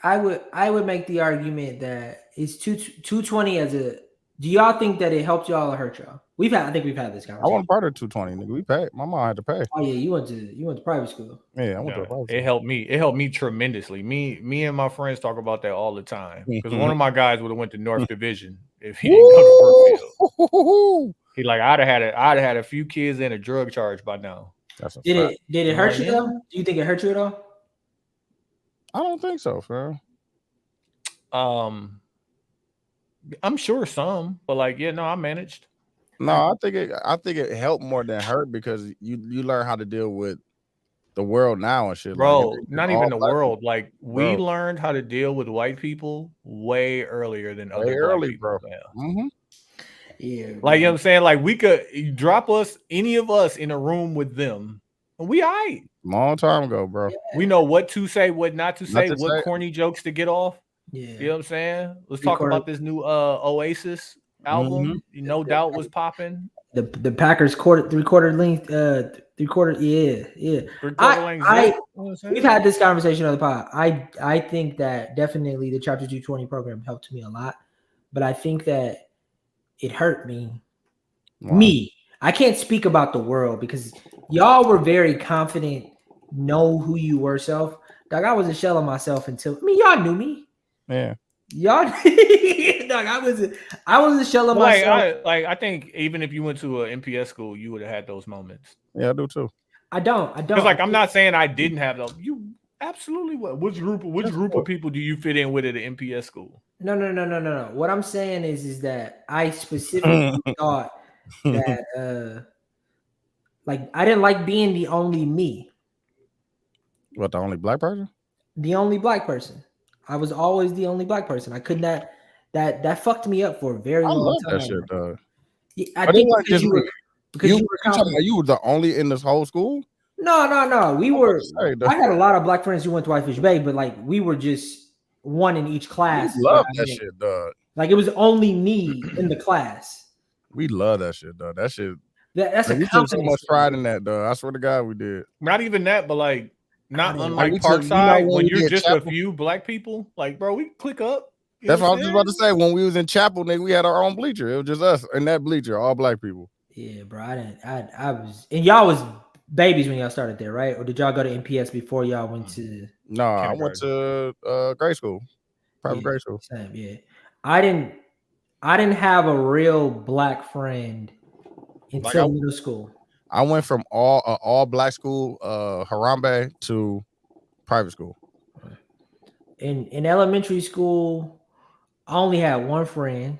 I would make the argument that it's 220 as a. Do y'all think that it helped y'all or hurt y'all? I think we've had this conversation. I wasn't part of 220, nigga. We paid. My mom had to pay. Oh yeah, you went to private school. Yeah, I went to a private school. It helped me. It helped me tremendously. Me and my friends talk about that all the time. Because one of my guys would have went to North Division if he didn't go to Brookfield. He like I'd have had a few kids and a drug charge by now. Did it hurt you though? Do you think it hurt you at all? I don't think so, fam. I'm sure some, but like, yeah, no, I managed. No, I think it helped more than hurt because you learn how to deal with the world now and shit. Bro, like, not even the world. Like we learned how to deal with white people way earlier than other black people. Bro. Yeah. Mm-hmm. Yeah. Like, you know what I'm saying? Like we could drop any of us in a room with them. And we all right. Long time ago, bro. We know what to say, what not to say, what corny jokes to get off. Yeah. You know what I'm saying? Let's talk about this new Oasis album. Mm-hmm. No Doubt was popping. The Packers three-quarter length, three-quarter, yeah. We've had this conversation on the pod. I think that definitely the Chapter 220 program helped me a lot, but I think that it hurt me. Wow. Me. I can't speak about the world because y'all were very confident, know who you were self. Dog, I was a shell of myself until y'all knew me. Yeah. Y'all, dog, I was a shell of myself. I think even if you went to an MPS school, you would have had those moments. Yeah, I do too. I don't. Because like I'm not saying I didn't have those. You absolutely would. Which group of people do you fit in with at an MPS school? No. What I'm saying is that I specifically thought that like I didn't like being the only me. What, the only black person? The only black person. I was always the only black person. I could not. That fucked me up for a very long time. That shit, dog. Yeah, I think because you were the only in this whole school. No. We were. I had a lot of black friends who went to Whitefish Bay, but like we were just one in each class. We love that shit, dog. Like it was only me in the class. We love that shit, dog. That shit. That's we took so much pride in that, dog. I swear to God, we did. Not even that, but like. Not unlike Parkside, when you're just a few black people, like, bro, we click up. That's what I was just about to say. When we was in Chapel, nigga, we had our own bleacher. It was just us in that bleacher, all black people. Yeah, bro. I was, and y'all was babies when y'all started there, right? Or did y'all go to MPS before y'all went to? No, I went to grade school, private grade school. Same, yeah. I didn't have a real black friend until middle school. I went from all black school, Harambe, to private school. In elementary school, I only had one friend,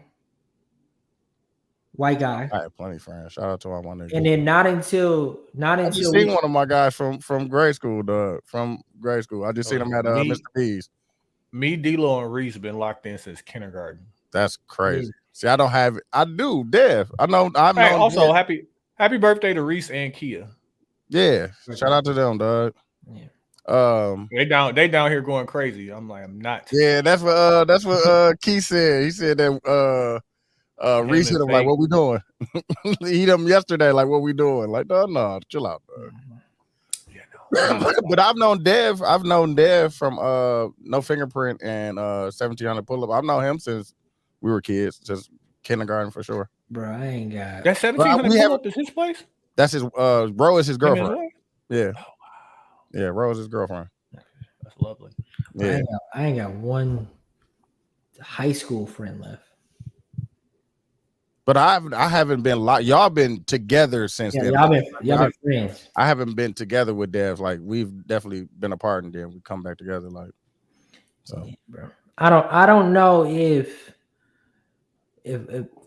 white guy. I had plenty of friends. Shout out to my one nigga. And then not until I just seen one of my guys from grade school, dog. From grade school, I just seen him at Mr. P's. Me, D-Lo, and Reese been locked in since kindergarten. That's crazy. See, I don't have it. I do, Dev. I know. Hey, also happy birthday to Reese and Kia. Yeah, shout out to them, dog. Yeah. They down here going crazy. I'm not. Yeah, that's what Keith said. He said that Reese hit him like, what we doing? He hit him yesterday, like, what we doing? Like, no, chill out, dog. Yeah, no. But I've known Dev from No Fingerprint and 1700 Pull Up. I've known him since we were kids, since kindergarten for sure. Bro, I ain't got that 1700 Pull Up is his place. That's his bro is his girlfriend. Yeah. Oh, wow. Yeah, Rose is his girlfriend. That's lovely. Yeah. I ain't got one high school friend left. But I haven't been y'all been together since then. Y'all been friends. I haven't been together with Dev. Like we've definitely been apart and then we come back together. Like so. Yeah, bro. I don't know if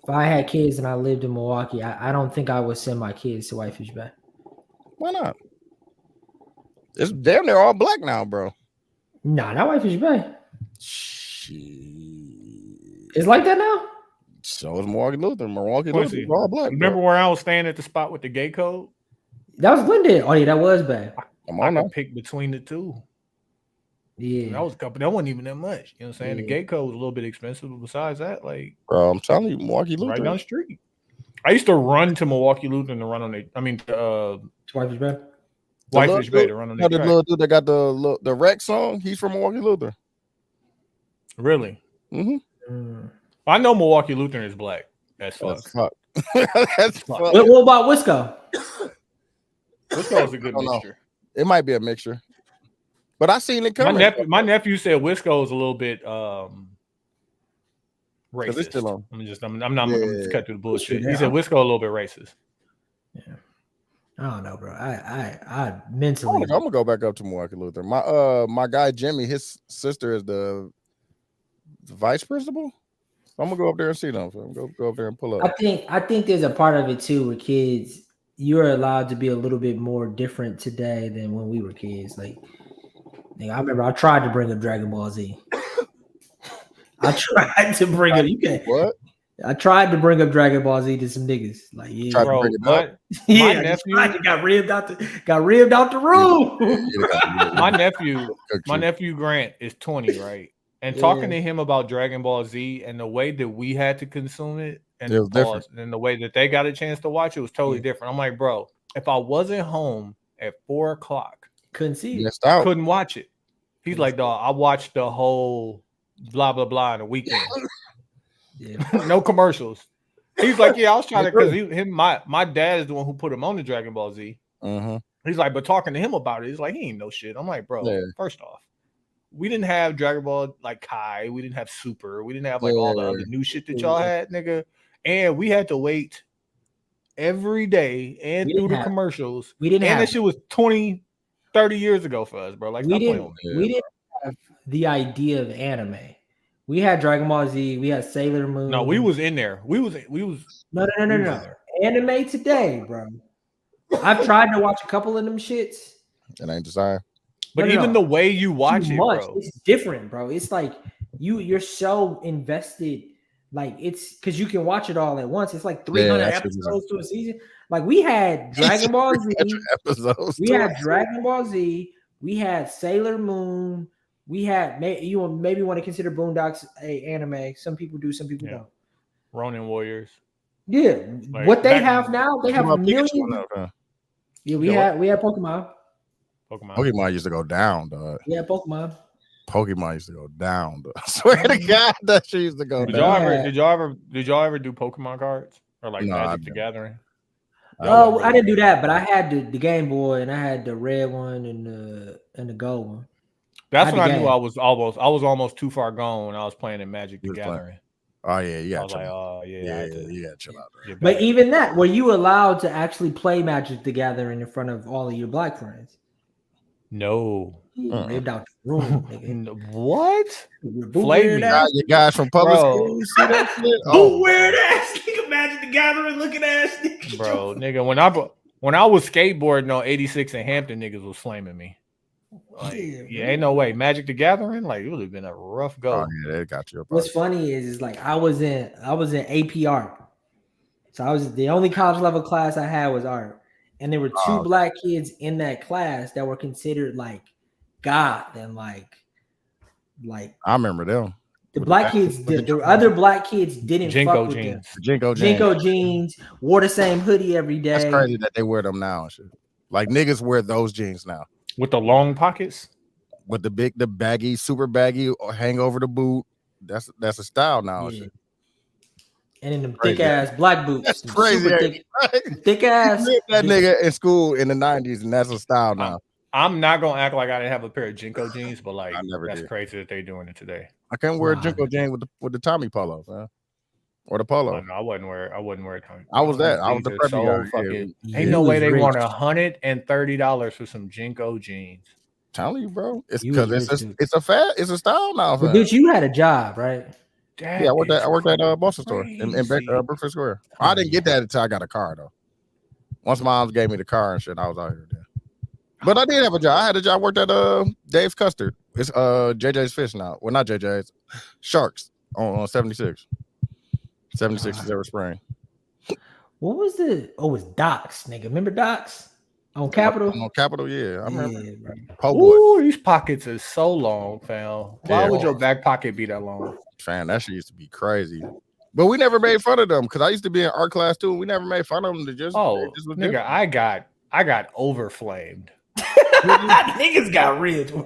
I had kids and I lived in Milwaukee, I don't think I would send my kids to Whitefish Bay. Why not? It's damn near all black now, bro. Nah, not Whitefish Bay. Shit. It's like that now. So is Milwaukee Lutheran. Milwaukee Quincy, Lutheran, all black. remember Bro. where I was staying at the spot with the gay code? That was Glendale. Oh yeah, that was bad. Come I on now. could pick between the two. Yeah, That was a couple. That wasn't even that much. You know what I'm saying? The Yeah. gate code was a little bit expensive, but besides that, like Bro, I'm telling you, Milwaukee right Lutheran. down the street. I used to run to Milwaukee Lutheran to run on the. I mean, Whitefish Bay. Whitefish Bay to run on the the track. little dude that got the Rex song. He's from Milwaukee Lutheran. Really? Mm-hmm. I know Milwaukee Lutheran is black. That's fuck. That's fuck. That's fuck. What about Wisco? Wisco is a good I don't know. mixture. It might be a mixture, but I seen it coming. My nephew said Wisco is a little bit racist. It's still on. I'm not gonna cut through the bullshit. Yeah. He said Wisco a little bit racist. Yeah, I don't know, bro. I I'm mentally. gonna go back up to Milwaukee Lutheran. My guy Jimmy, his sister is the vice principal. I'm gonna go up there and see them. So I'm gonna go up there and pull up. I think there's a part of it too with kids. You're allowed to be a little bit more different today than when we were kids. Like I remember I tried to bring up Dragon Ball Z. I tried to bring up. You can What? I tried to bring up Dragon Ball Z to some niggas. Like, yeah, Tried to Bro, bring it up. yeah, nephew- got ribbed out the room. My nephew Grant is 20, right? And Yeah. talking to him about Dragon Ball Z and the way that we had to consume it and It was different. and the way that they got a chance to watch it was totally Yeah. different. I'm like, bro, if I wasn't home at 4:00, Couldn't see it. Missed out. couldn't watch it. He's like, dog, I watched the whole blah blah blah in a weekend. Yeah. No commercials. He's like, yeah, I was trying to because my dad is the one who put him on the Dragon Ball Z. Mm-hmm. He's like, but talking to him about it, he's like, he ain't no shit. I'm like, bro, Yeah. first off, we didn't have Dragon Ball like Kai, we didn't have Super, we didn't have like all the other new shit that y'all had, nigga. And we had to wait every day and We through didn't the have- commercials. We didn't And that have shit was 20, 30 years ago for us, bro. Like, we stop playing didn't with me. we didn't have the idea of anime. We had Dragon Ball Z, we had Sailor Moon. No, we was in there. We was no. we was in there. Anime today, bro. I've tried to watch a couple of them shits. It ain't design. But No, even no. the way you watch Too it, much. bro. It's different, bro. It's like you're so invested. Like it's because you can watch it all at once. It's like 300 that's what it is. episodes to a season. Like we had Dragon Ball Z. Episodes. We had Dragon Ball Z. We had Sailor Moon. We had you maybe want to consider Boondocks a anime. Some people do, some people Yeah. don't. Ronin Warriors. Yeah, Like, what they back- have now, they have millions. Yeah, we Yeah, had Pokemon. Pokemon. Pokemon used to go down, dog. We had Pokemon. Pokemon used to go down, dog. I swear to God, that shit used to go Did down. y'all ever do Pokemon cards or like No, I Magic the didn't. Gathering? Oh, I didn't do that, but I had the Game Boy and I had the red one and the gold one. That's Had when the I knew game. I was almost too far gone when I was playing in Magic the You was playing. Gathering. Oh yeah, you I gotta was chill like, out. oh yeah, I Yeah, had to you gotta chill out. get But back. even that, were you allowed to actually play Magic the Gathering in front of all of your black friends? No. You ripped out the room, nigga. What? Your boo Flay weird me. ass- You guys from public Bro. school, you see that shit? Boo Oh, weird ass nigga, Magic the Gathering looking ass nigga. Bro, nigga, when I was skateboarding on 86 in Hampton, niggas was flaming me. Like, yeah, ain't no way. Magic the Gathering, like it would have been a rough go. oh yeah, they got you. Up What's funny is like I was in AP art, so I was the only college level class I had was art, and there were two black kids in that class that were considered like God and like I remember them. the black kids. The other black kids didn't Jinko fuck with jeans. them. Jinko jeans. Jinko jeans, wore the same hoodie every day. That's crazy that they wear them now and shit. Like niggas wear those jeans now With the long pockets. with the baggy, super baggy, or hang over the boot. That's a style now. and Yeah. shit. And in them Crazy. thick ass black boots. That's them crazy. super ain't it? thick ass. You met that nigga in school in the 90s, and that's a style now. I'm not gonna act like I didn't have a pair of Jinko jeans, but like I never that's did. crazy that they doing it today. I can't wear a Nah. Jinko jean with the Tommy polo, man. Or the polo. No, I wouldn't wear it. I wouldn't wear it. I was that. I was the These preppy are guy. fucking- Yeah, ain't you no way was they rich. want $130 for some Jinko jeans. Telling you, bro. It's You because was it's rich, it's a style now. But fam. dude, you had a job, right? Yeah, I worked at Boston store in crazy. Brookfield Square. I didn't get that until I got a car though. Once moms gave me the car and shit, I was out here then. But I did have a job. I had a job. I worked at Dave's Custard. It's JJ's Fish now. Well, not JJ's. Sharks on 76. 76 is Ever Spring. What was it? Oh, it was Docs, nigga. Remember Docs on Capitol? On Capitol, yeah. I remember. Yeah, Ooh, these pockets are so long, fam. Why would your back pocket be that long? Fam, that shit used to be crazy. But we never made fun of them because I used to be in art class too. We never made fun of them. Nigga, different. I got overflamed. Niggas got rich. These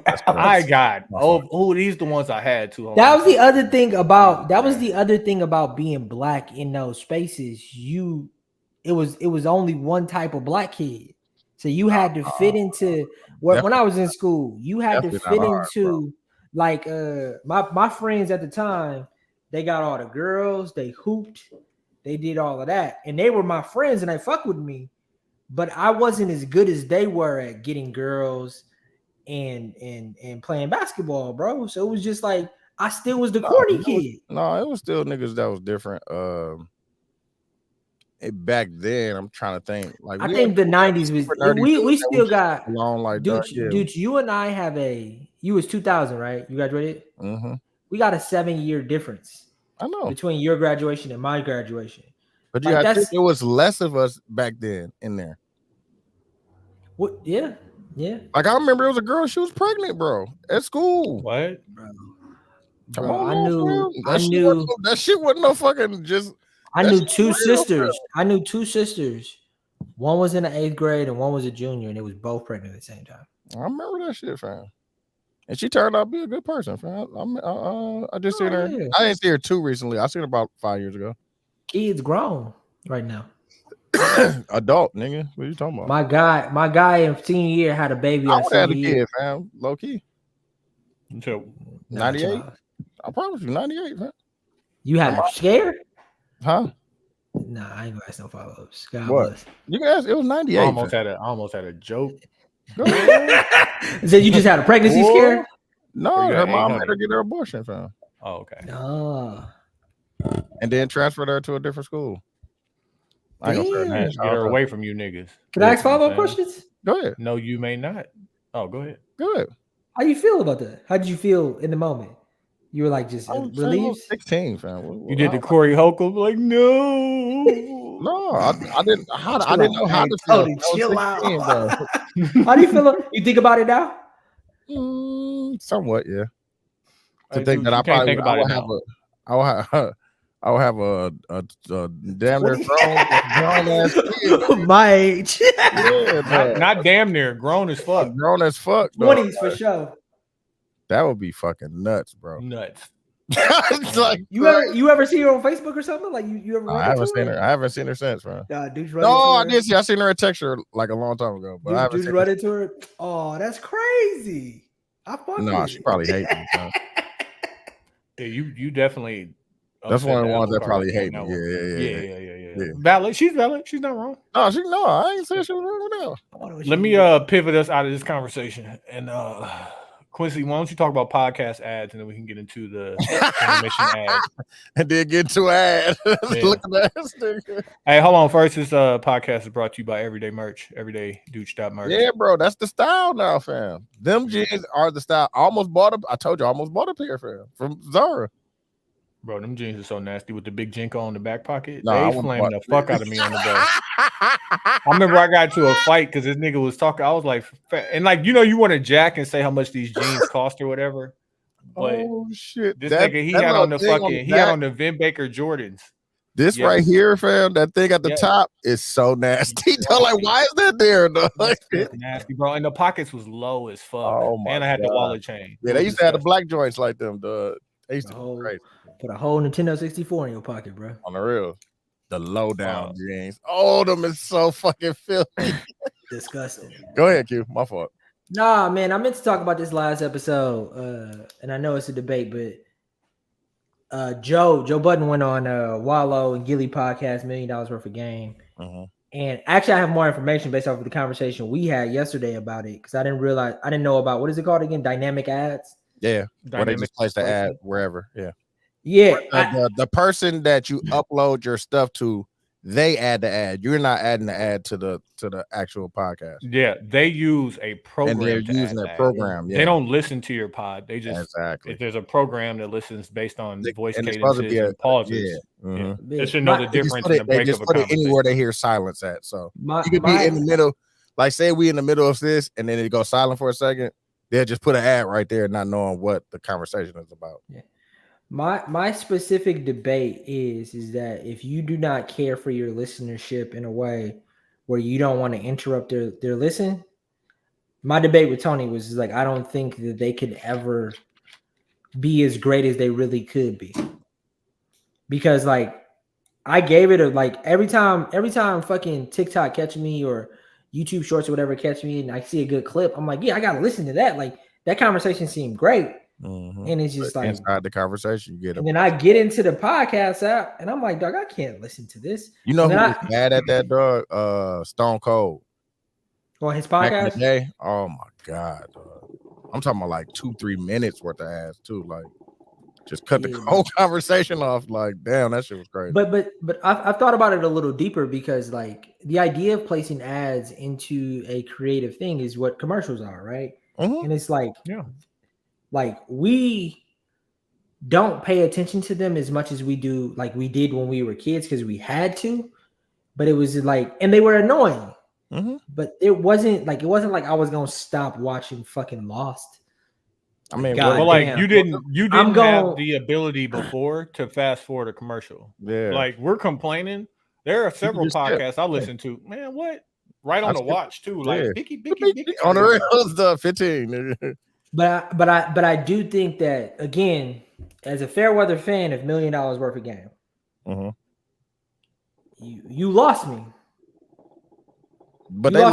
the ones I had too. That was the other thing about being black in those spaces. It was only one type of black kid. So you had to fit into when I was in school, you had to fit into like my friends at the time, they got all the girls, they hooped, they did all of that, and they were my friends and they fuck with me. But I wasn't as good as they were at getting girls and playing basketball, bro. So it was just like I still was the corny kid. No, it was still niggas that was different. Back then, I'm trying to think. Like I think the 90s was we still got long like dude, you and I have you was 2000, right? You graduated? Mm-hmm. We got a 7-year difference. I know between your graduation and my graduation. But you it was less of us back then in there. What? Yeah. Like I remember it was a girl, she was pregnant, bro, at school. What? Bro, I knew that shit wasn't no fucking just. I knew two sisters. I knew two sisters. One was in the 8th grade and one was a junior, and they was both pregnant at the same time. I remember that shit, fam. And she turned out to be a good person, fam. I just seen her. Yeah. I didn't see her too recently. I seen her about 5 years ago. Kid's grown right now. Adult, nigga. What are you talking about? My guy in senior year had a baby. I would have had a kid, fam. Low key. 98. I promise you, 98, man. You had a scare? Huh? Nah, I ain't gonna ask no follow-ups. God what? Bless. You can ask. It was 98. I almost had a joke. So you just had a pregnancy scare? No, her mom had her get her abortion, fam. Oh, okay. No. And then transferred her to a different school. I ain't gonna get her away from you niggas. Can I ask follow-up questions? Go ahead. No, you may not. Oh, go ahead. Go ahead. How you feel about that? How did you feel in the moment? You were like just relieved? 16, fam. You did the Corey Holcomb, like, no. No, I didn't. I didn't know how to feel. Chill out. How do you feel? You think about it now? Somewhat, yeah. To think that I would have a damn near grown ass kid. My age. Yeah, not damn near, grown as fuck. Grown as fuck. 20s for sure. That would be fucking nuts, bro. Nuts. It's like you ever see her on Facebook or something? Like you ever? I haven't seen her since, bro. Dude, I did see. I seen her at texture like a long time ago, but I haven't seen run into her. Oh, that's crazy. She probably hates me. Bro. Yeah, you definitely. That's one of the ones that probably hate me. Yeah. Valid. She's valid. She's not wrong. No. I ain't saying she was wrong now. Let me pivot us out of this conversation and Quincy, why don't you talk about podcast ads and then we can get into the intermission ads. And then get to ads. Look at that. Hey, hold on. First, this podcast is brought to you by Everyday Merch, everydaydouche.merch. Yeah, bro. That's the style now, fam. Them jeans are the style. I told you, I almost bought a pair, fam, from Zara. Bro, them jeans are so nasty with the big Jinko on the back pocket. No, they flamed the fuck out of me on the bus. I remember I got into a fight because this nigga was talking. I was like, and like, you want to jack and say how much these jeans cost or whatever. But shit. This nigga, he had on the Vin Baker Jordans. This right here, fam, that thing at the top is so nasty. Like, why is that there? Though? Like, nasty, bro. And the pockets was low as fuck. Oh my and I had the wallet chain. Yeah, they used to have the black joints like them. They used to be crazy. Put a whole Nintendo 64 in your pocket, bro. On the real. The low down jeans. Oh, them is so fucking filthy. Disgusting. Go ahead, Q. My fault. Nah, man. I meant to talk about this last episode. And I know it's a debate, but Joe Budden went on Wallow and Gilly podcast, $1 million worth of game. Mm-hmm. And actually, I have more information based off of the conversation we had yesterday about it because I didn't know about what is it called again? Dynamic ads. Yeah, where they just place the ad wherever. Yeah. Yeah. The person that you upload your stuff to they add the ad. You're not adding the ad to the actual podcast. Yeah, they use a program. And they're to using add a that. program. Yeah. They don't listen to your pod. They just exactly. If there's a program that listens based on voice and cadences and pauses. Yeah. Mm-hmm. They should know the difference in the break of a conversation. Anywhere they hear silence at. So you could be in the middle. Like say we in the middle of this, and then it goes silent for a second. They'll just put an ad right there, not knowing what the conversation is about. Yeah. My specific debate is that if you do not care for your listenership in a way where you don't want to interrupt their listen, my debate with Tony was like, I don't think that they could ever be as great as they really could be. Because like I gave it every time fucking TikTok catch me or YouTube shorts or whatever catch me and I see a good clip, I'm like, yeah, I gotta listen to that. Like that conversation seemed great. Mm-hmm. And it's just like inside the conversation, you get it. And then I get into the podcast app and I'm like, dog, I can't listen to this. You know who's mad at that, dog? Stone Cold. On his podcast? Back in the day? Oh my God, dog. I'm talking about like 2-3 minutes worth of ads too. Like just cut the whole conversation off. Like, damn, that shit was crazy. But I've thought about it a little deeper because like the idea of placing ads into a creative thing is what commercials are, right? Mm-hmm. And it's like, yeah. Like we don't pay attention to them as much as we do, like we did when we were kids because we had to. But it was like, and they were annoying. Mm-hmm. But it wasn't like I was gonna stop watching fucking Lost. I mean, well, like you didn't have the ability before to fast forward a commercial. Yeah, like we're complaining. There are several podcasts I listen to. Man, what? Right on the watch too. Like Bicky on the rails, the 15. But I do think that again, as a fair weather fan of $1 Million Worth of Game, mm-hmm. you lost me. But they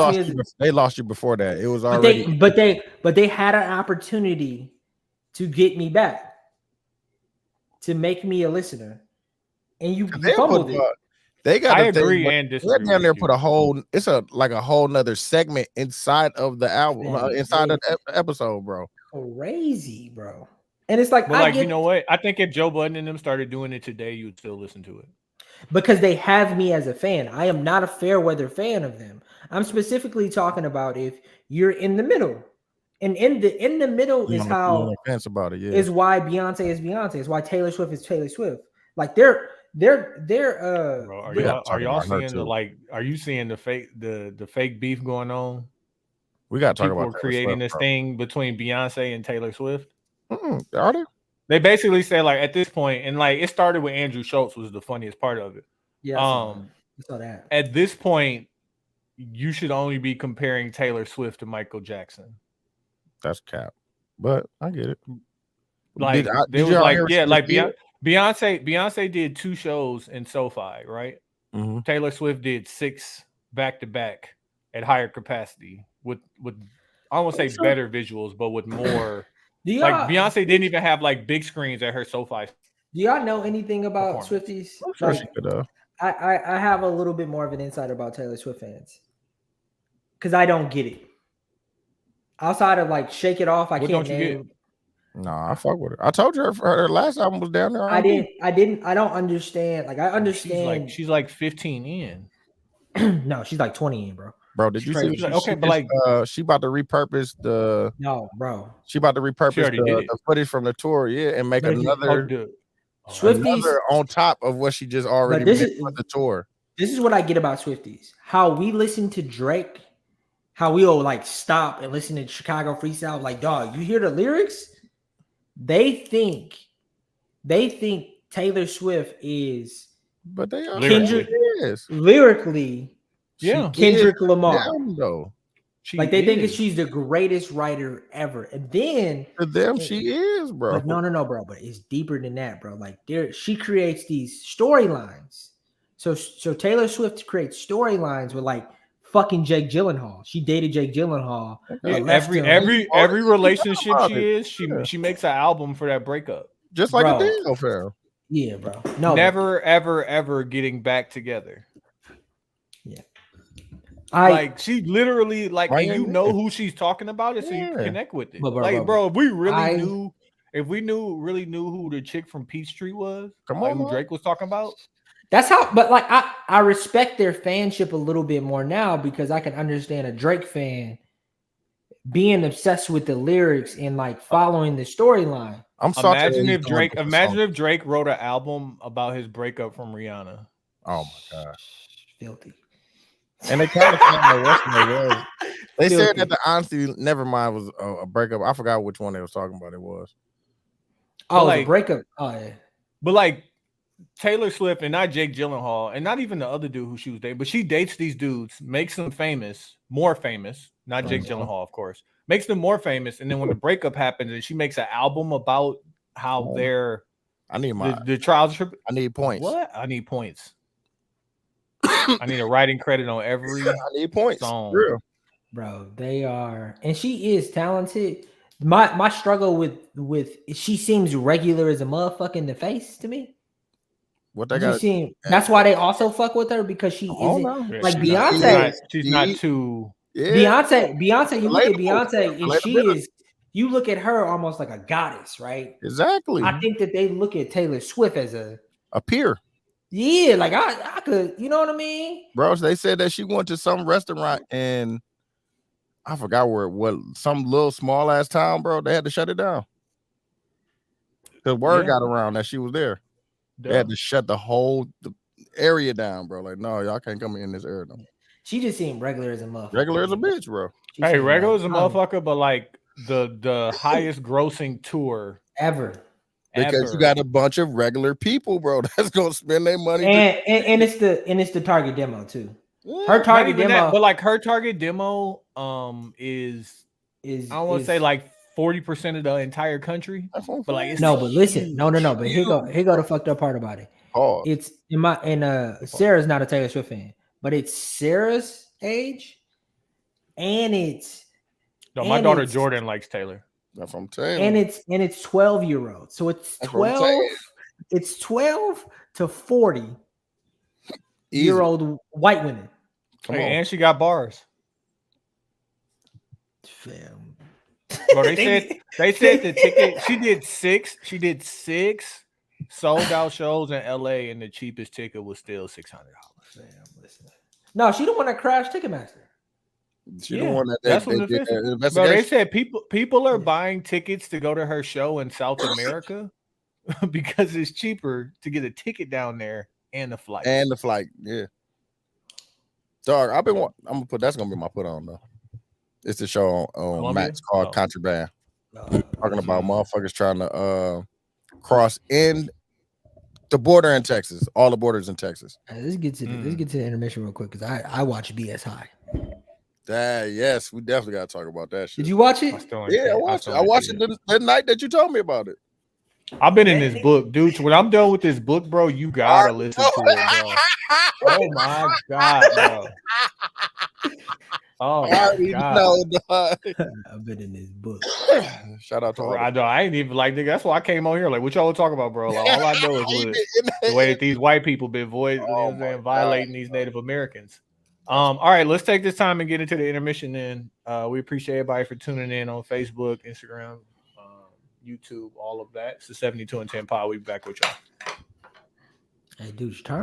lost you before that. It was already. But they had an opportunity to get me back, to make me a listener, and you fumbled it. They got. I agree and disagree. They're down there put a whole. It's a whole nother segment inside of the album, inside of the episode, bro. Crazy, bro. And it's like, you know what? I think if Joe Budden and them started doing it today, you would still listen to it. Because they have me as a fan. I am not a fair weather fan of them. I'm specifically talking about if you're in the middle. And in the middle is how about it, is why Beyonce is Beyonce. It's why Taylor Swift is Taylor Swift. Like they're Bro, are y'all seeing are you seeing the fake beef going on? We gotta talk People about creating this thing between Beyonce and Taylor Swift. Are they? They basically say like at this point, and like it started with Andrew Schultz was the funniest part of it. Yeah, I saw that. At this point, you should only be comparing Taylor Swift to Michael Jackson. That's cap, but I get it. Like Beyonce did 2 shows in SoFi, right? Mm-hmm. Taylor Swift did 6 back-to-back at higher capacity with I won't say better visuals, but with more. Like Beyonce didn't even have like big screens at her SoFi. Do y'all know anything about Swifties? I'm sure she could have. I have a little bit more of an insight about Taylor Swift fans because I don't get it. Outside of like Shake It Off, I can't name. Nah, I fuck with her. I told you her last album was down there. I don't understand. Like I understand. She's like 15 in. No, she's like 20 in, bro. Bro, did you see? She about to repurpose the. No, bro. She about to repurpose the footage from the tour, and make another on top of what she just already made for the tour. This is what I get about Swifties. How we listen to Drake, how we'll like stop and listen to Chicago Freestyle. Like, dog, you hear the lyrics? They think Taylor Swift is, but they are Kendrick lyrically. Yeah, Kendrick Lamar. Though. They think she's the greatest writer ever, and then for them she is, bro. But no, bro. But it's deeper than that, bro. Like she creates these storylines. So Taylor Swift creates storylines with like fucking Jake Gyllenhaal. She dated Jake Gyllenhaal. Every relationship she makes an album for that breakup, just like a Daniel Fair. Yeah, bro. No, never ever getting back together. Yeah. She literally and you know who she's talking about it, so you can connect with it. Bro, if we really knew who the chick from Peachtree was, who Drake was talking about, That's how, but like I respect their fanship a little bit more now because I can understand a Drake fan being obsessed with the lyrics and like following the storyline. Imagine if Drake wrote an album about his breakup from Rihanna. Oh my god, filthy. And they kind of was. They said that the Honesty Nevermind was a breakup. I forgot which one they was talking about. It was. Oh, like, the breakup. Oh yeah. But like Taylor Swift and not Jake Gyllenhaal and not even the other dude who she was dating, but she dates these dudes, makes them famous, more famous. Not Jake Gyllenhaal, of course. Makes them more famous, and then when the breakup happens, and she makes an album about how they're. I need the trials. I need points. What? I need points. I need a writing credit on every. I need points. Song. Real. Bro, they are, and she is talented. My struggle with she seems regular as a motherfucker in the face to me. What they got? That's why they also fuck with her because she isn't like Beyonce. She's not too. Yeah. Beyonce. You look at Beyonce, and she is. You look at her almost like a goddess, right? Exactly. I think that they look at Taylor Swift as a peer. Yeah, like I could, you know what I mean, bro. They said that she went to some restaurant and I forgot where it was, some little small ass town, bro. They had to shut it down. The word got around that she was there. They had to shut the area down, bro. Like, no, y'all can't come in this area no more. She just seemed regular as a motherfucker. Regular as a bitch, bro. Hey, regular as a motherfucker, but like the highest grossing tour ever. Because you got a bunch of regular people, bro, that's gonna spend their money. And it's the target demo too. Her target demo, but like her target demo, is I don't want to say like 40% of the entire country, but like it's but listen, no. But here go the fucked up part about it. Oh, it's Sarah's not a Taylor Swift fan, but it's Sarah's age, and it's my daughter Jordan likes Taylor. That's what I'm saying. And it's 12-year-olds. So it's 12. It's 12 to 40-year-old white women. And she got bars. Fam. Bro, they said the ticket. She did six sold out shows in LA, and the cheapest ticket was still $600. Damn, listen. No, she the one that crashed Ticketmaster. She the one that's what Bro, they said people are buying tickets to go to her show in South America because it's cheaper to get a ticket down there and the flight. Yeah. Dog, I'm gonna put that's gonna be my put on though. It's a show on Max called Contraband. Talking about motherfuckers trying to cross in the border in Texas, all the borders in Texas. Let's get to the intermission real quick because I watch BS High. Yes, we definitely gotta talk about that shit. Did you watch it? Yeah, I watched it. I watched it the night that you told me about it. I've been in this book, dude. When I'm done with this book, bro, you gotta listen to it, bro. Oh my god, bro. Oh my god. I've been in this book. Shout out to all. I ain't even like, nigga. That's why I came on here. Like, what y'all talking about, bro? Like, all I know is the way that these white people been violating these Native Americans. All right, let's take this time and get into the intermission then. We appreciate everybody for tuning in on Facebook, Instagram, YouTube, all of that. It's the 72 and 10 pod. We'll be back with y'all. Hey, dude, turn